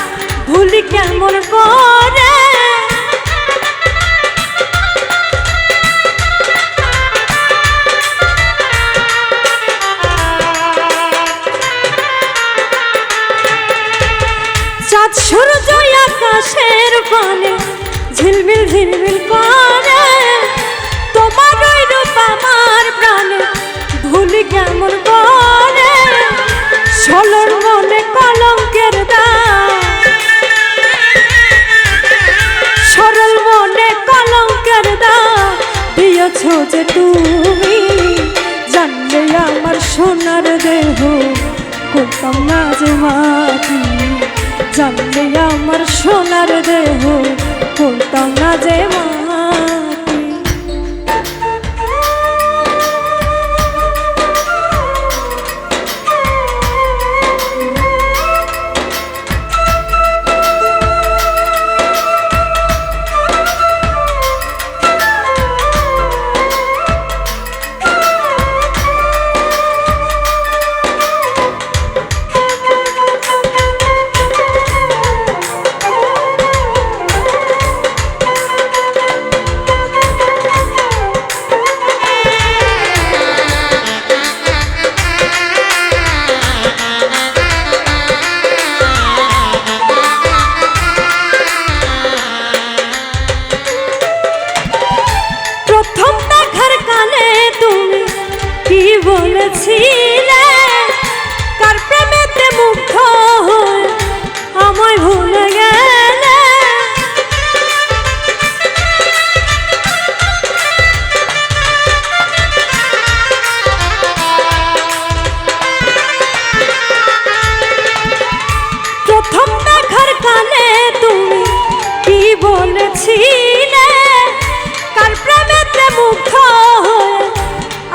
ভুলি কেমন করে। চাঁদ সূর্য আকাশের পানে ঝিলমিল ঝিলমিল করে, তোমার ওই রূপ আমার প্রাণে ভুলি কেমন করে। সরল মনে কলঙ্কের দাগ, সরল মনে কলঙ্কের দাগ দিয়েছ যে তুমি, জানলে আমার সোনার দেহ করতাম না যে মাটি, জানলে আমার সোনার দেহ করতাম না যে মাটি। বলেছিলে কার প্রেমেতে মুগ্ধ হয়ে আমায় ভুলে গেলে, প্রথম দেখার কালে তুমি কি বলেছিলে কার প্রেমেতে মুগ্ধ হয়ে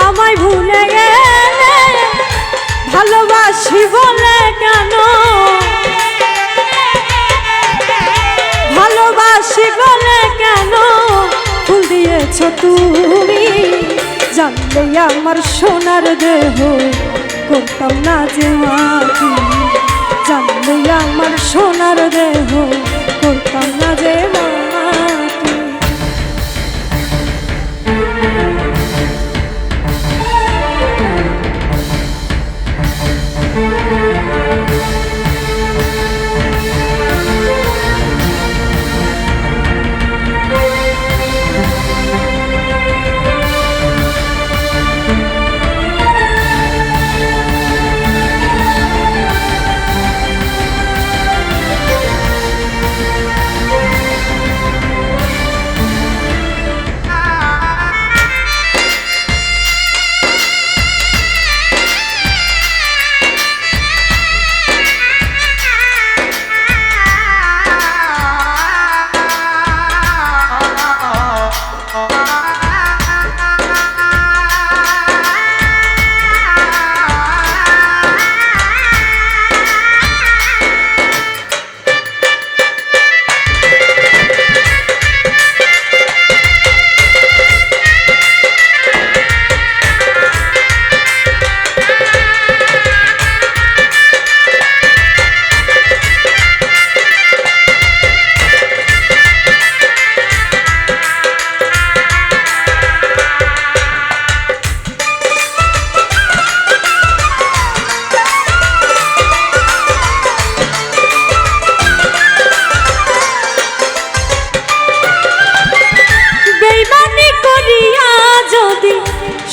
আমায় ভুলে গেলে। ভালোবাসি বলে কেন, ভালোবাসি বলে কেন ফুল দিয়েছ তুমি, জানলে আমার সোনার দেহ করতাম না যে মাটি, জানলে আমার সোনার দেহ করতাম না যে মাটি।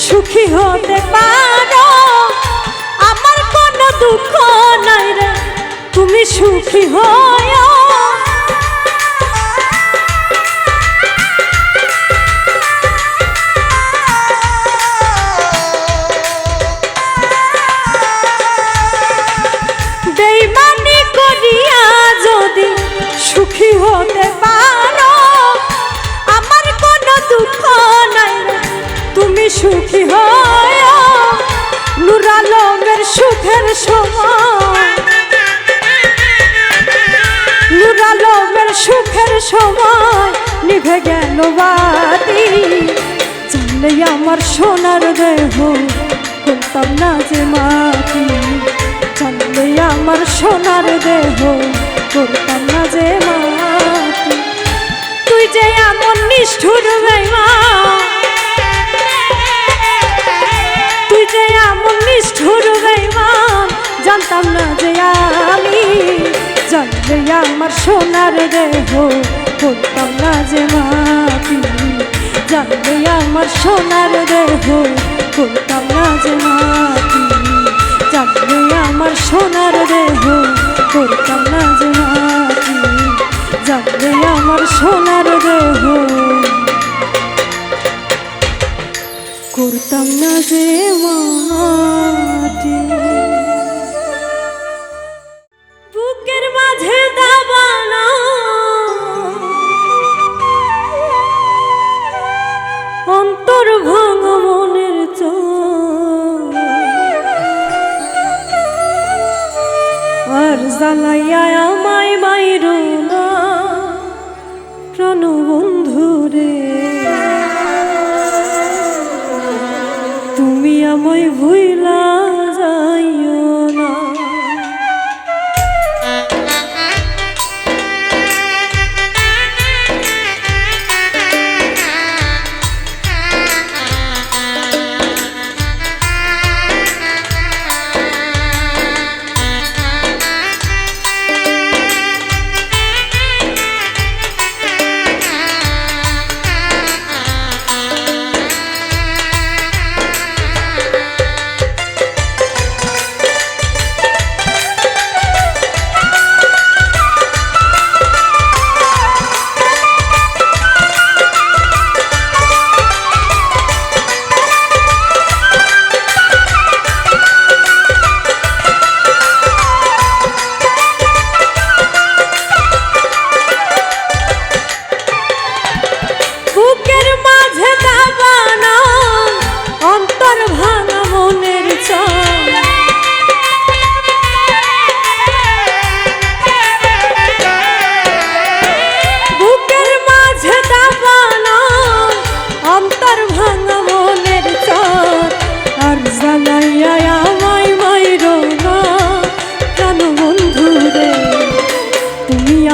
সুখী হতে পারো আমার কোনো দুঃখ নাই রে, তুমি সুখী হয়ো। বেইমানি করিয়া যদি সুখী হতে পারো আমার কোনো দুঃখ নাই রে, তুমি সুখী হয়। নূর আলমের সুখের সময়, নূর আলমের সুখের সময় নিভে গেল বাতি, জানলে আমার সোনার দেহ করতাম না যে মাটি, জানলে আমার সোনার দেহ করতাম না যে মাটি। তুই যে এমন নিষ্ঠুর বেঈমান, তুই যে এমন নিষ্ঠুর বেঈমান জানতাম না যে আমি, জানলে আমার সোনার দেহ করতাম না যে মাটি, জানলে আমার সোনার দেহ করতাম না যে মাটি, জানলে আমার সোনার দেহ করতাম না যে মাটি, জানলে আমার সোনার দেহ করতাম না যে মাটি। বুকের মাঝে জ্বালাইয়া আমায় মাইরো না প্রাণ বন্ধু রে, তুমি আমায় ভুইলা যাইও না।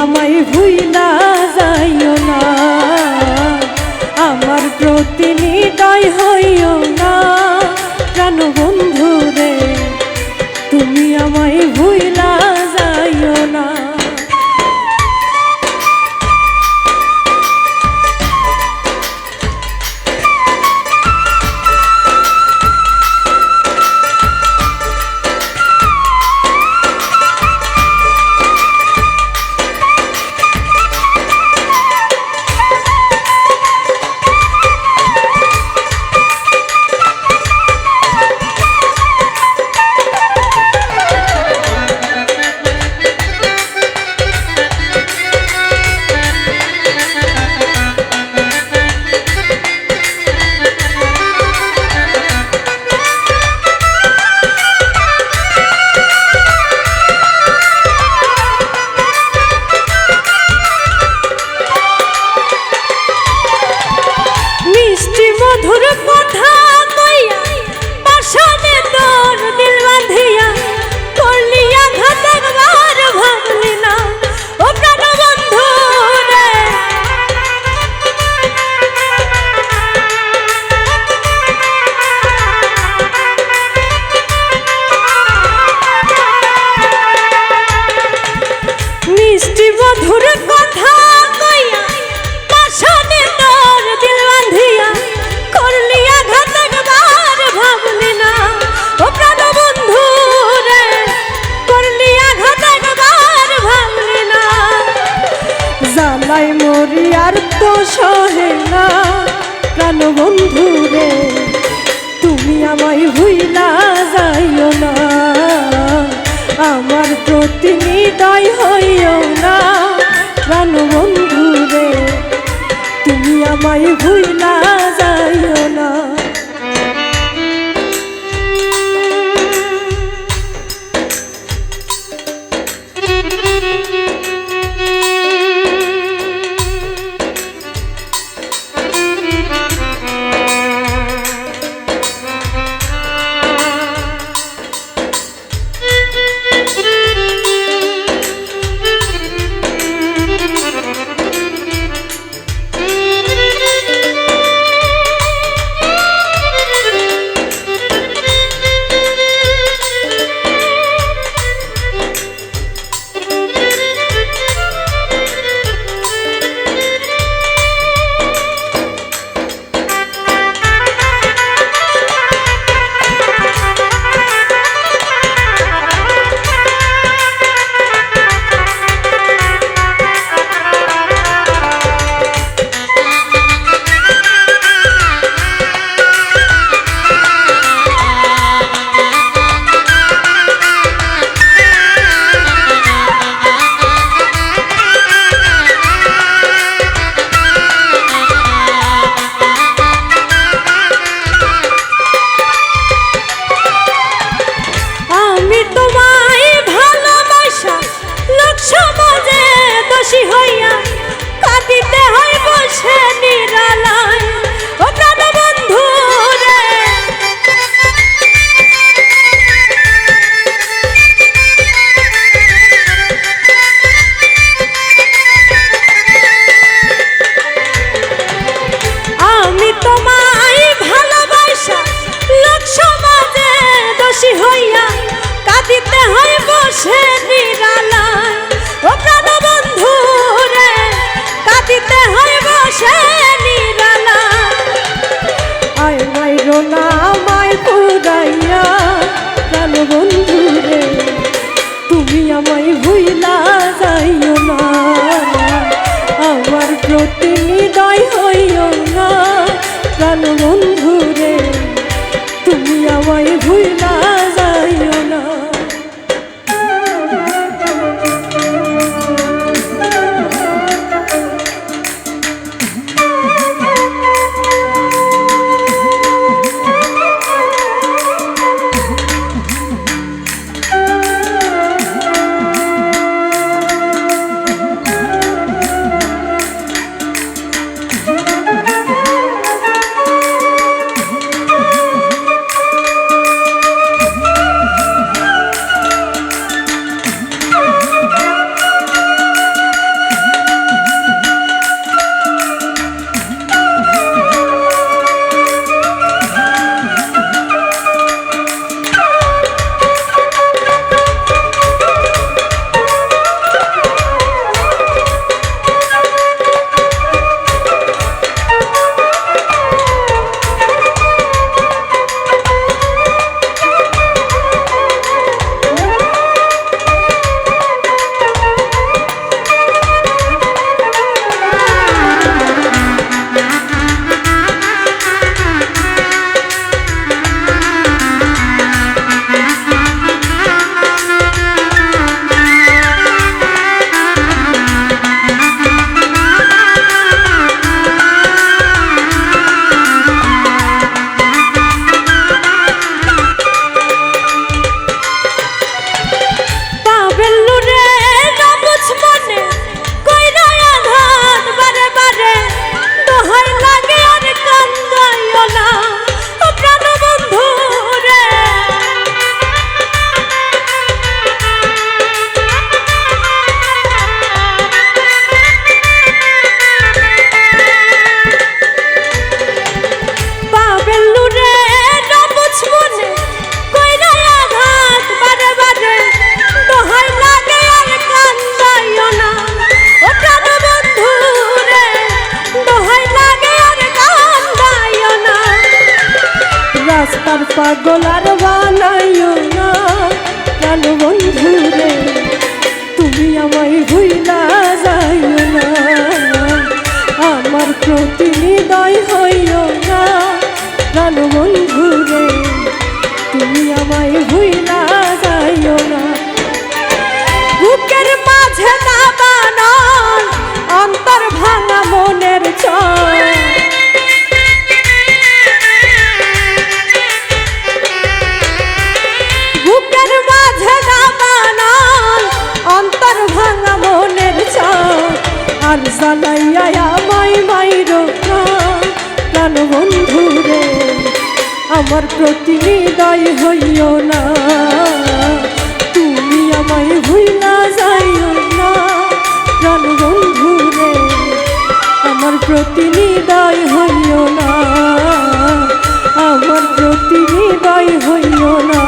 আমায় ভুইলা যাইও না, আমার প্রতি নিদয় হইও না প্রাণ বন্ধু রে, তুমি আমায় ভুইলা যাইও না। মধুর কথা কইয়া পাশানে তোর দিল বাঁধিয়া করলি আঘাত একবার ভাবলি না ও প্রাণ বন্ধু রে, মিষ্টি মধুর কথা কইয়া পাশানে তোর দিল বাঁধিয়া করলি আঘাত একবার ভাবলি না ও প্রাণ বন্ধু রে, করলি আঘাত একবার ভাবলি না। জ্বালাই মরি আর তো সহে না প্রাণ বন্ধু রে, তুমি আমায় ভুইলা যাইও না, আমার প্রতি নিদয় হইও না প্রাণ বন্ধু রে, তুমি আমায় ভুইলা যাইও না। আমায় ভুইলা যাইও না, আমার প্রতি নিদয় হইও না প্রাণ বন্ধু রে, তুমি আমায় ভুইলা যাইও না। রাস্তার পাগল আর বানাইও না প্রাণ বন্ধু রে, তুমি আমায় ভুইলা যাইও না, আমার প্রতি নিদয় হইও না প্রাণ বন্ধু রে, তুমি আমায় ভুইলা যাইও না। বুকের মাঝে দাবানো অন্তর ভাঙা মনের চর, বুকের মাঝে দাবানো অন্তর ভাঙা মনের চর, আর জ্বালাইয়া আমায় মাইরো প্রাণ বন্ধু রে, আমার প্রতি নিদয় হইও না, তুমি আমায় ভুইলা যাইও না প্রাণ বন্ধু রে, আমার প্রতি নিদয় হইও না, আমার প্রতি নিদয় হইও না,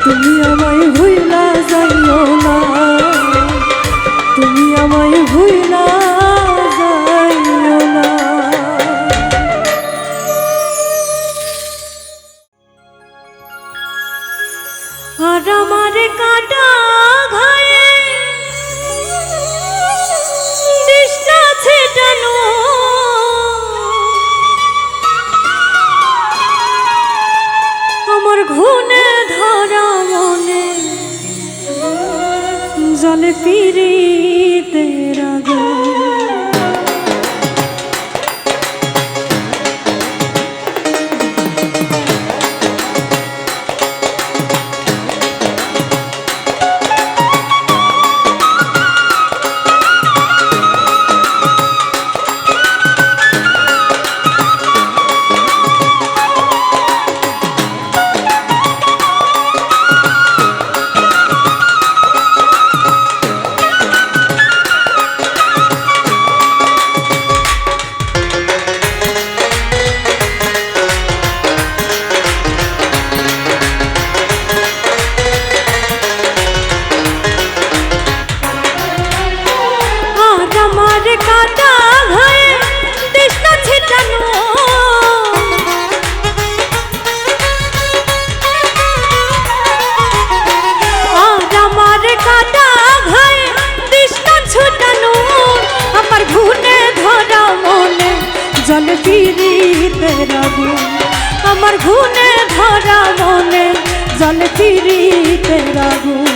তুমি আমায় ভুইলা যাইও না, তুমি আমায় ভুইলা যাইও না। আর আমার কাটা ঘায়ে তৃষ্ণা ছেটানো, আমার ঘুনে ধরা মনে জলে পীড়িতের আগুন, জলে পিরিতের আগুন আমার ঘুনে ধরা মনে জলে পিরিতের আগুন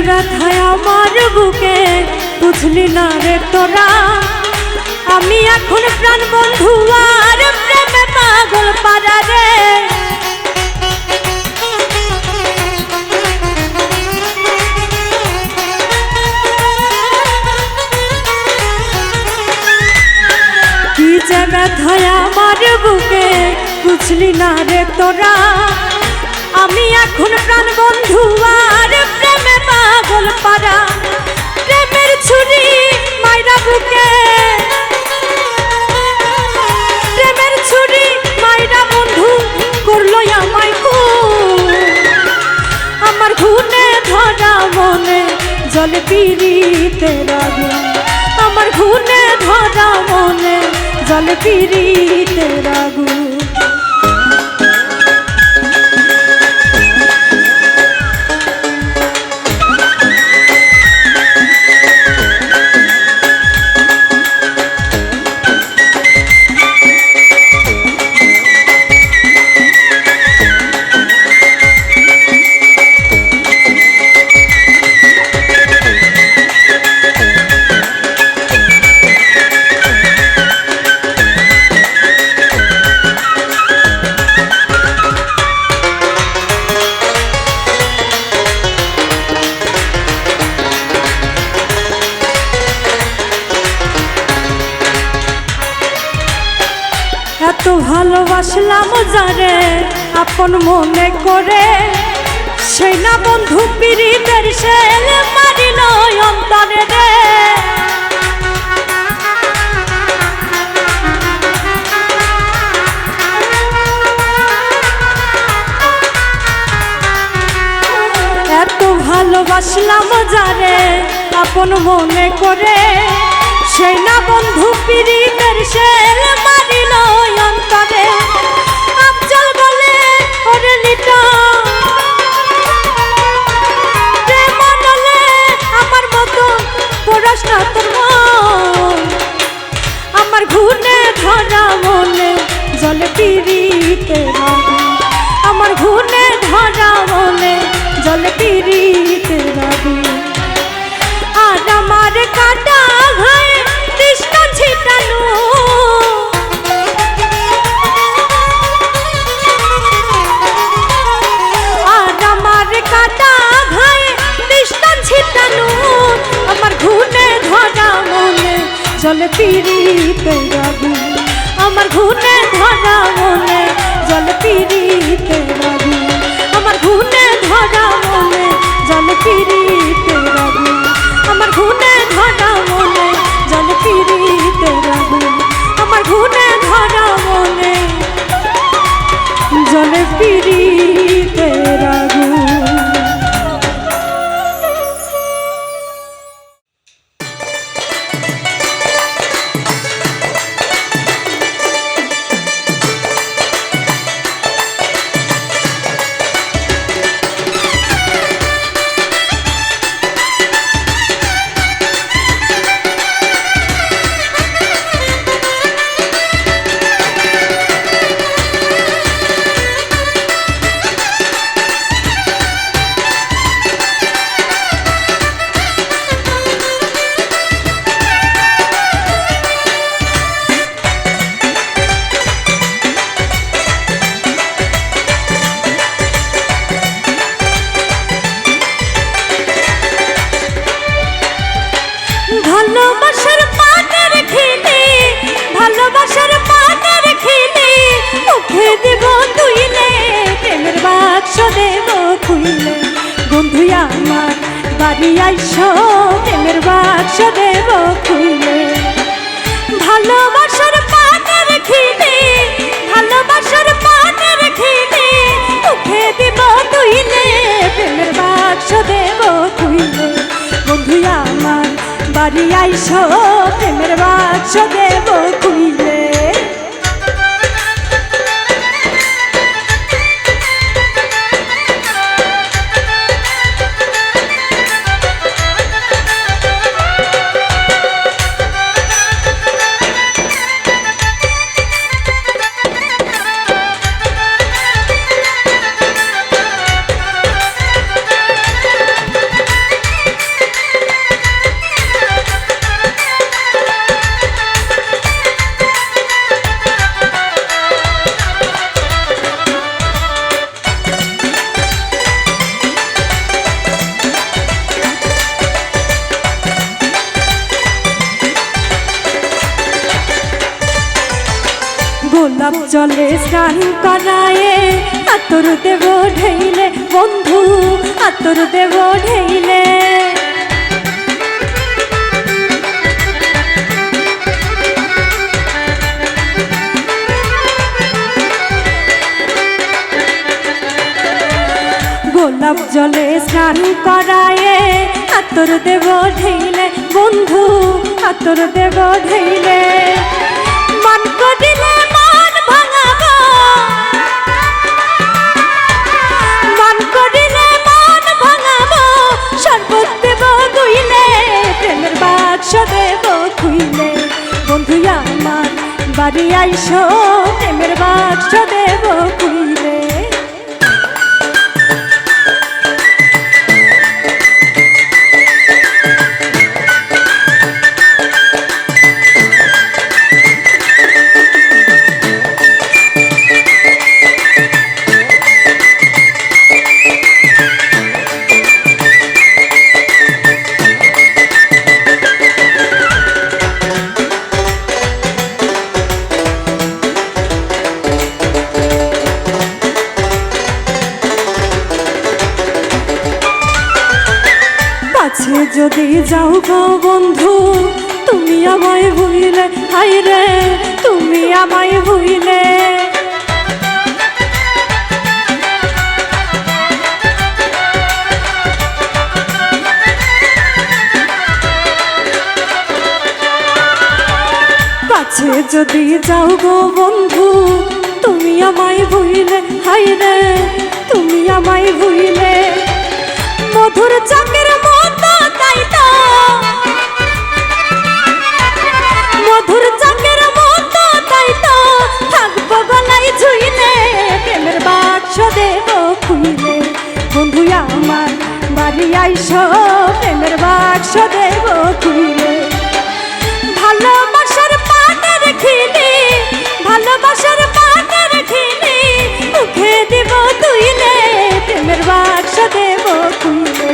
ব্যথায় আমার বুকে বুঝলি না রে তোরা আমি এখন প্রাণ বন্ধু আর প্রেমে পাগল পারা রে কি যে ব্যথায় আমার বুকে বুঝলি না রে তোরা আমি এখন প্রাণ বন্ধু আর প্রেমে পাগল পারা প্রেমের ছুরি মাইরা বুকে প্রেমের ছুরি মাইরা বন্ধু করলো আমায় খুন আমার ঘুনে ধরা মনে জলে পিরিতের আগুন আমার ঘুনে ধরা মনে জলে পিরিতের আগুন এত ভালোবাসলাম যারে আপন মনে করে সেই না বন্ধু পিরিতের শেল মারিল অন্তরে রে এত ভালোবাসলাম যারে আপন মনে করে সেই না বন্ধু পিরিতের শেল মারিল অন্তরে আফজল বলে ওরে লিটা প্রেম নলে আমার মতো পড়াস না তোর মন আমার ঘুনে ধরা মনে জলে পিরিতের আগুন আমার ঘুনে ধরা মনে জলে পিরিতের আগুন আর আমার কাটা ঘায়ে তৃষ্ণা ছিটানো আর আমার কাটা ঘায়ে তৃষ্ণা ছিটানো আমার ঘুনে ধরা মনে জলে পিরিতের আগুন আমার ঘুনে ধরা মনে জলে পিরিতের আগুন আমার ঘুনে ধরা মনে জলে পিরিতের আগুন আমার ঘুনে ধরা মনে জলে পিরিতের আগুন আমার ঘুনে ধরা মনে জলে পিরিতের আগুন আইসো প্রেমের বাক্স দেব খুইলে। গোলাপ জলে স্নান করায়ে আতর দেব ঢেইলে বন্ধু আতর দেব ঢেইলে। গোলাপ জলে স্নান করায়ে আতর দেব ঢেইলে বন্ধু আতর দেব ঢেইলে। মান করিলে মান ভাঙাবো, মান করিলে মান ভাঙাবো, শরবত দেব গুইলে প্রেমের বাক্স দেব খুইলে। বন্ধু আমার বাড়ি আইসো প্রেমের বাক্স দেব খুইলে। কাছে যদি যাও গো বন্ধু তুমি আমায় ভুইলে, হায় রে তুমি আমায় ভুইলে। কাছে যদি যাও গো বন্ধু তুমি আমায় ভুইলে, হায় রে তুমি আমায় ভুইলে। মধুর চাকের মতো তাই তো, মধুর চাকের মতো তাই তো থাকবো গলায় ঝুইলে প্রেমের বাক্স দেব খুইলে। বন্ধু আমার বাড়ি আইসো প্রেমের বাক্স দেব খুইলে। ভালোবাসার পানের খিলি, ভালোবাসার পানের খিলি মুখে দেব তুইলে প্রেমের বাক্স দেব খুইলে।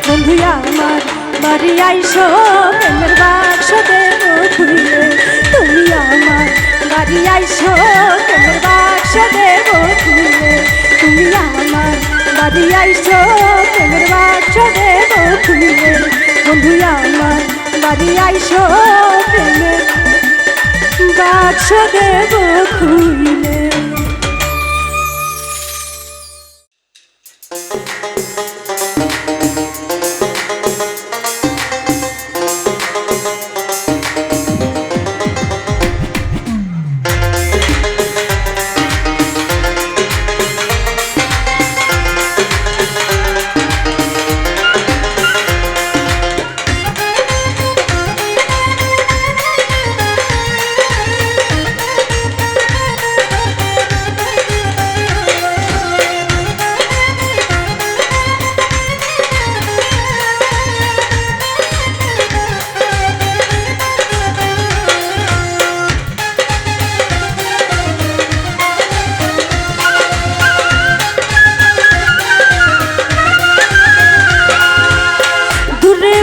বন্ধু আমার বাড়ি আইসো প্রেমের বাক্স দেব খুইলে। তুমি আমার বাড়ি আইসো প্রেমের বাক্স দেব খুইলে। তুমি আমার বাড়ি আইসো প্রেমের বাক্স দেব খুইলে। বন্ধু আমার বাড়ি আইসো প্রেমের বাক্স দেব খুইলে।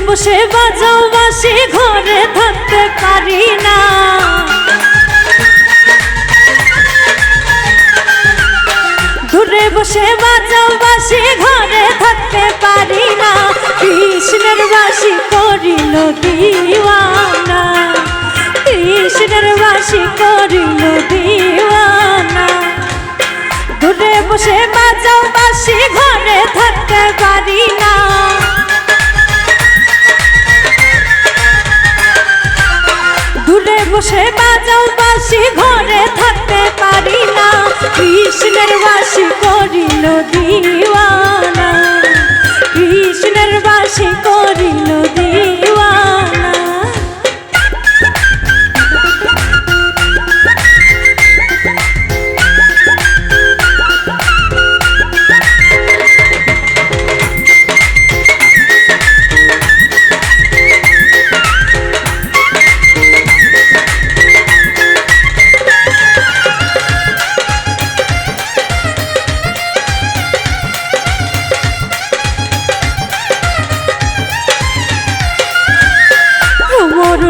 বসে বাজাও বাসি ঘরে থাকতে পারি না, দূরে বসে বাজাও বাসি ঘরে থাকতে পারি না। কৃষ্ণের বাসি করিল দিওয়ানা, কৃষ্ণের বাসি করিল দিওয়ানা। দূরে বসে বাজাও বাসি ঘরে থাকতে পারি না। বসে বাজাও বাঁশি ঘরে থাকতে পারি না কৃষ্ণের বাঁশি করিল দিওয়ানা কৃষ্ণের বাঁশি করিল দিওয়ানা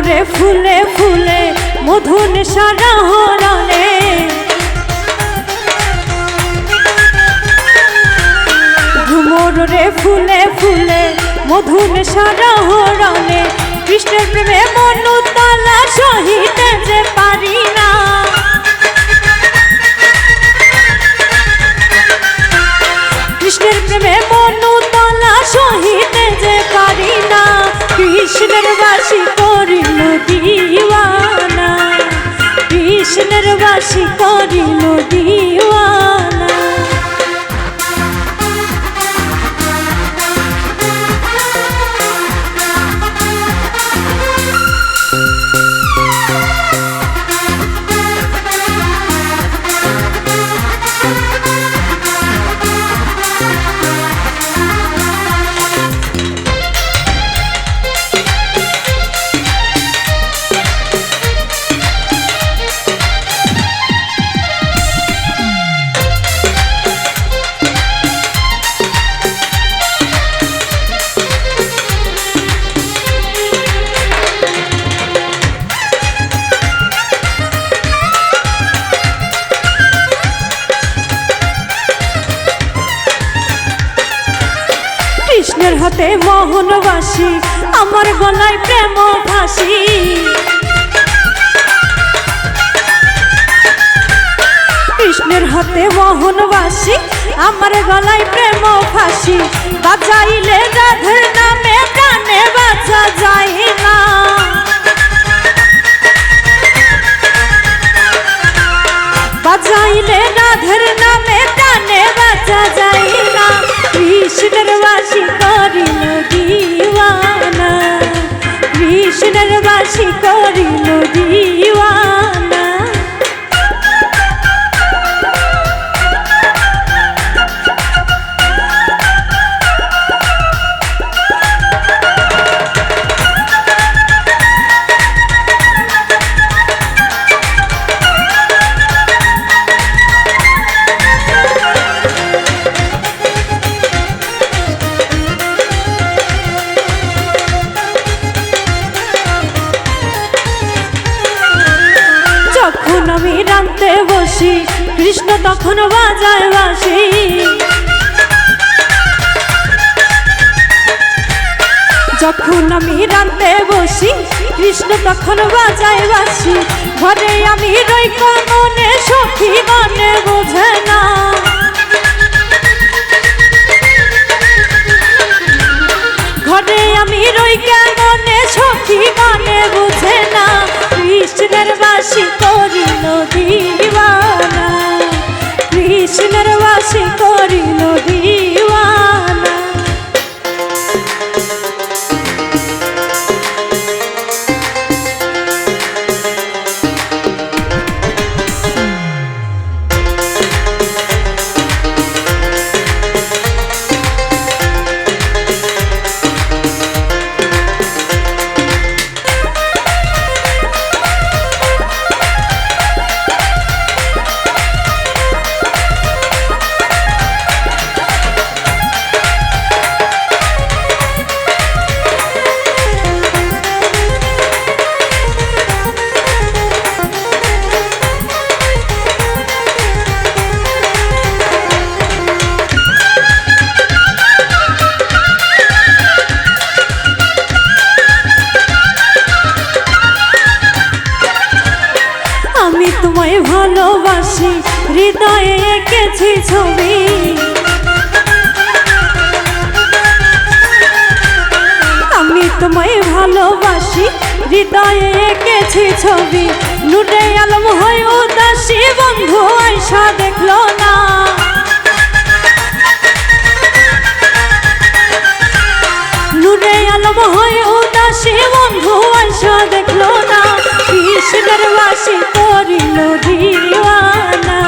রে ফুলে ফুলে মধুন সারা হরণে ঘুমর রে ফুলে ফুলে মধুন সারা হরণে কৃষ্ণের প্রেমে মন তালা সহিতে যে পারি না কৃষ্ণের প্রেমে মন তালা সহিতে যে পারি না কৃষ্ণের বাঁশি করিল দিওয়ানা কৃষ্ণের বাঁশি করিল দিওয়ানা কৃষ্ণের হাতে মোহন বাঁশি আমার গলায় প্রেম ফাঁসি কৃষ্ণের হাতে মোহন বাঁশি আমার গলায় প্রেম ফাঁসি বাজাইলে রাধের নামে প্রাণে বাঁচা যায় না বাজাইলে রাধের নামে প্রাণে বাঁচা যায় না কৃষ্ণের বাঁশি করিল দিওয়ানা কৃষ্ণের বাঁশি করিল দিওয়ানা যখন আমি রাঁধতে বসি কৃষ্ণ তখন বাজায় বাঁশি যখন আমি রাঁধতে বসি কৃষ্ণ তখন বাজায় বাঁশি ঘরে আমি রই মনে সখী মনে বোঝে না ঘরে আমি রই মনে সখী মনে বোঝে না কৃষ্ণের বাঁশি করিল দিওয়ানা কৃষ্ণের বাঁশি করিল দিওয়ানা তোমায় ভালোবাসি হৃদয়ে এঁকেছি ছবি আমি তোমায় ভালোবাসি হৃদয়ে এঁকেছি ছবি, নূরে আলম হয় উদাসী, বন্ধু আয়সা দেখলো না। নূরে আলম হয় উদাসী, বন্ধু আয়সা দেখলো না। কৃষ্ণের বাসি করিল দিওয়ানা,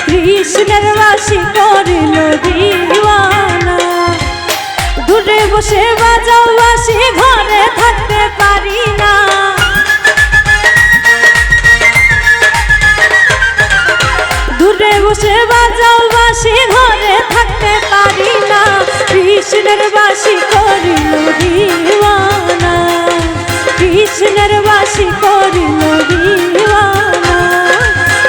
কৃষ্ণের বাসি করিল দিওয়ানা। দূরে বসে বাজাও বাসি, ঘরে থাকতে পারি না। দূরে বসে বাজাও বাসি, ঘরে থাকতে পারি না। কৃষ্ণের বাসি করিল দিওয়ানা, কৃষ্ণের বাসি করিল দিওয়ানা,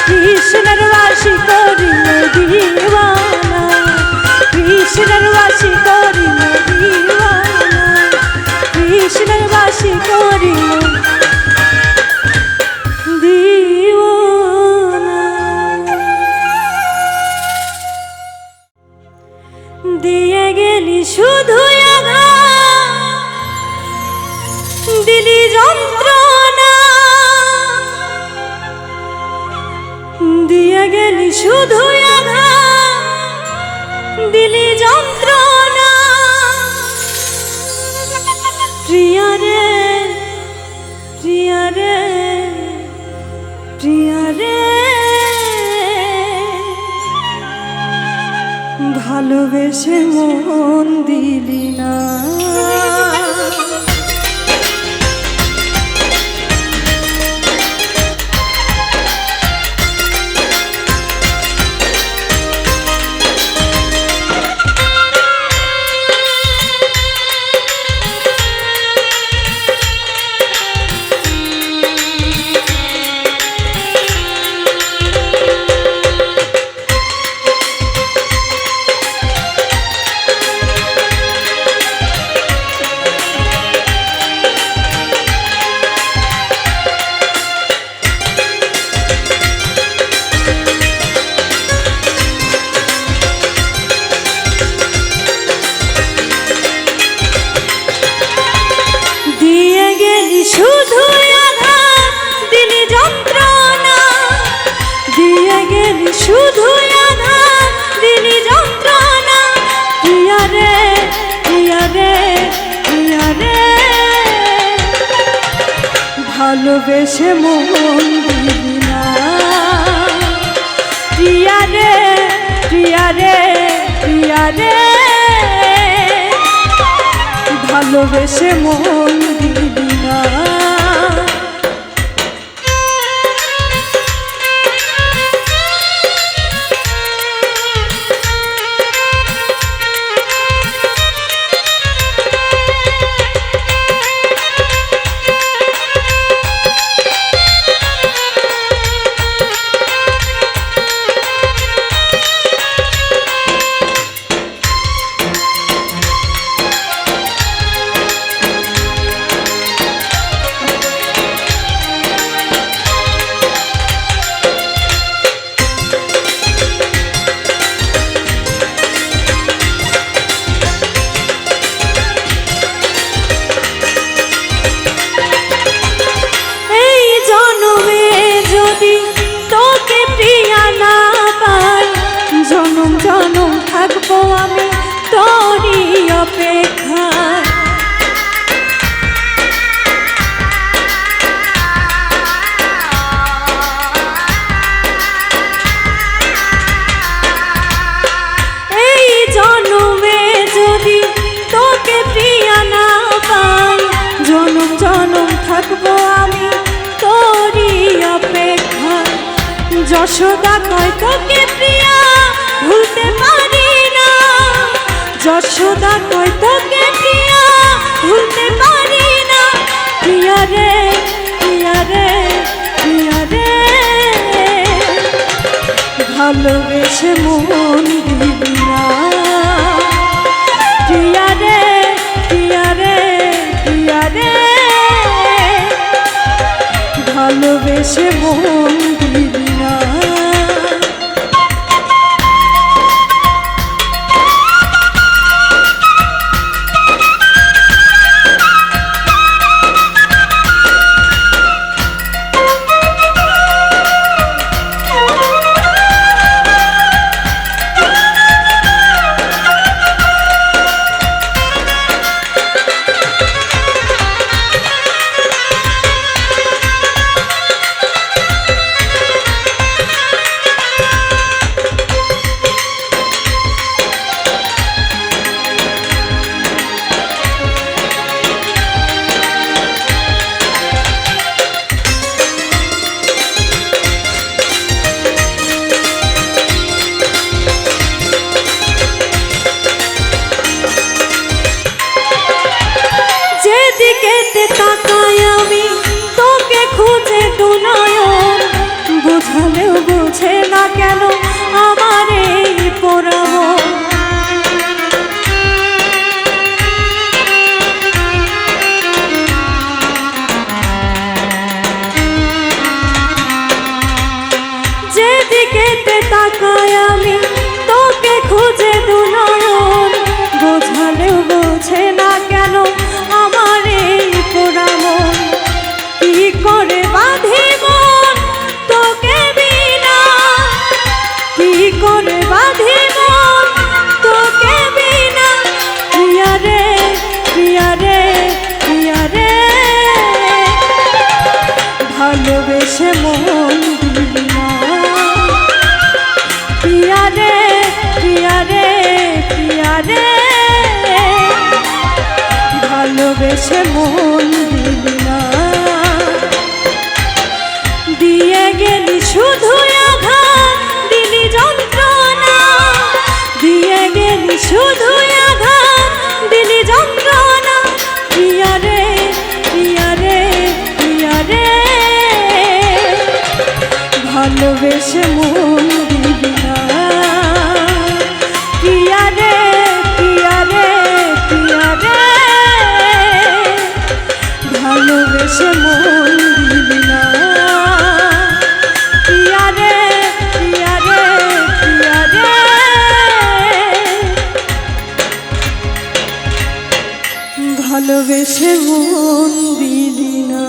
কৃষ্ণের বাসি করিল দিওয়ানা, কৃষ্ণের বাসি করিল দিওয়ানা, কৃষ্ণের বাসি করিল দিওয়ানা। দিয়ে গেলি শুধু দিলি যন্ত্রণা, দিয়ে গেলি শুধু দিলি যন্ত্রণা। প্রিয়া রে প্রিয়া রে প্রিয়া রে, ভালোবেসে মন দিলি না। শুধু আঘাত দিলি যন্ত্রণা, দিয়ে গেলি শুধু আঘাত দিলি যন্ত্রণা। প্রিয়া রে প্রিয়া রে প্রিয়া রে, ভালোবেসে মন দিলি না। প্রিয়া রে প্রিয়া রে প্রিয়া রে, ভালোবেসে মন দিলি না। থাকবো আমি তোরই অপেক্ষায়। এই জন্মে যদি তোকে প্রিয়া না পাই, জনম জনম থাকবো আমি তোরই অপেক্ষায়। যশোদা কয় তোকে প্রিয়া ভুলতে পারি না, যশোদা কয় তোকে প্রিয়া ভুলতে পারি না। প্রিয়া রে প্রিয়া রে প্রিয়া রে, ভালোবেসে মন দিবি না। প্রিয়া রে প্রিয়া রে প্রিয়া রে, ভালোবেসে মন দিবি না। বুঝে না কেন আমার এই পোড়া মন। যেদিকেতে তাকাই আমি তোকে খুঁজে দুনয়ন, বোঝালেও বোঝে না কেন আমার এই পোড়া মন। কি করে বাঁধি মন তোকে বিনা, কি করে বাঁধি মন তোকে বিনা, প্রিয়া রে প্রিয়া রে প্রিয়া রে, ভালোবেসে মন দিলি না। প্রিয়া রে প্রিয়া রে প্রিয়া রে, ভালোবেসে মন দিলি না। দিয়ে গেলি শুধু আঘাত দিলি যন্ত্রণা, দিয়ে গেলি শুধু আঘাত দিলি যন্ত্রণা। প্রিয়া রে প্রিয়া রে প্রিয়া রে, ভালোবেসে মন দিলি না। প্রিয়া রে প্রিয়া রে প্রিয়া রে, ভালোবেসে মন দিলি না। প্রিয়া রে প্রিয়া রে প্রিয়া রে, ভালোবেসে মন দিলি না।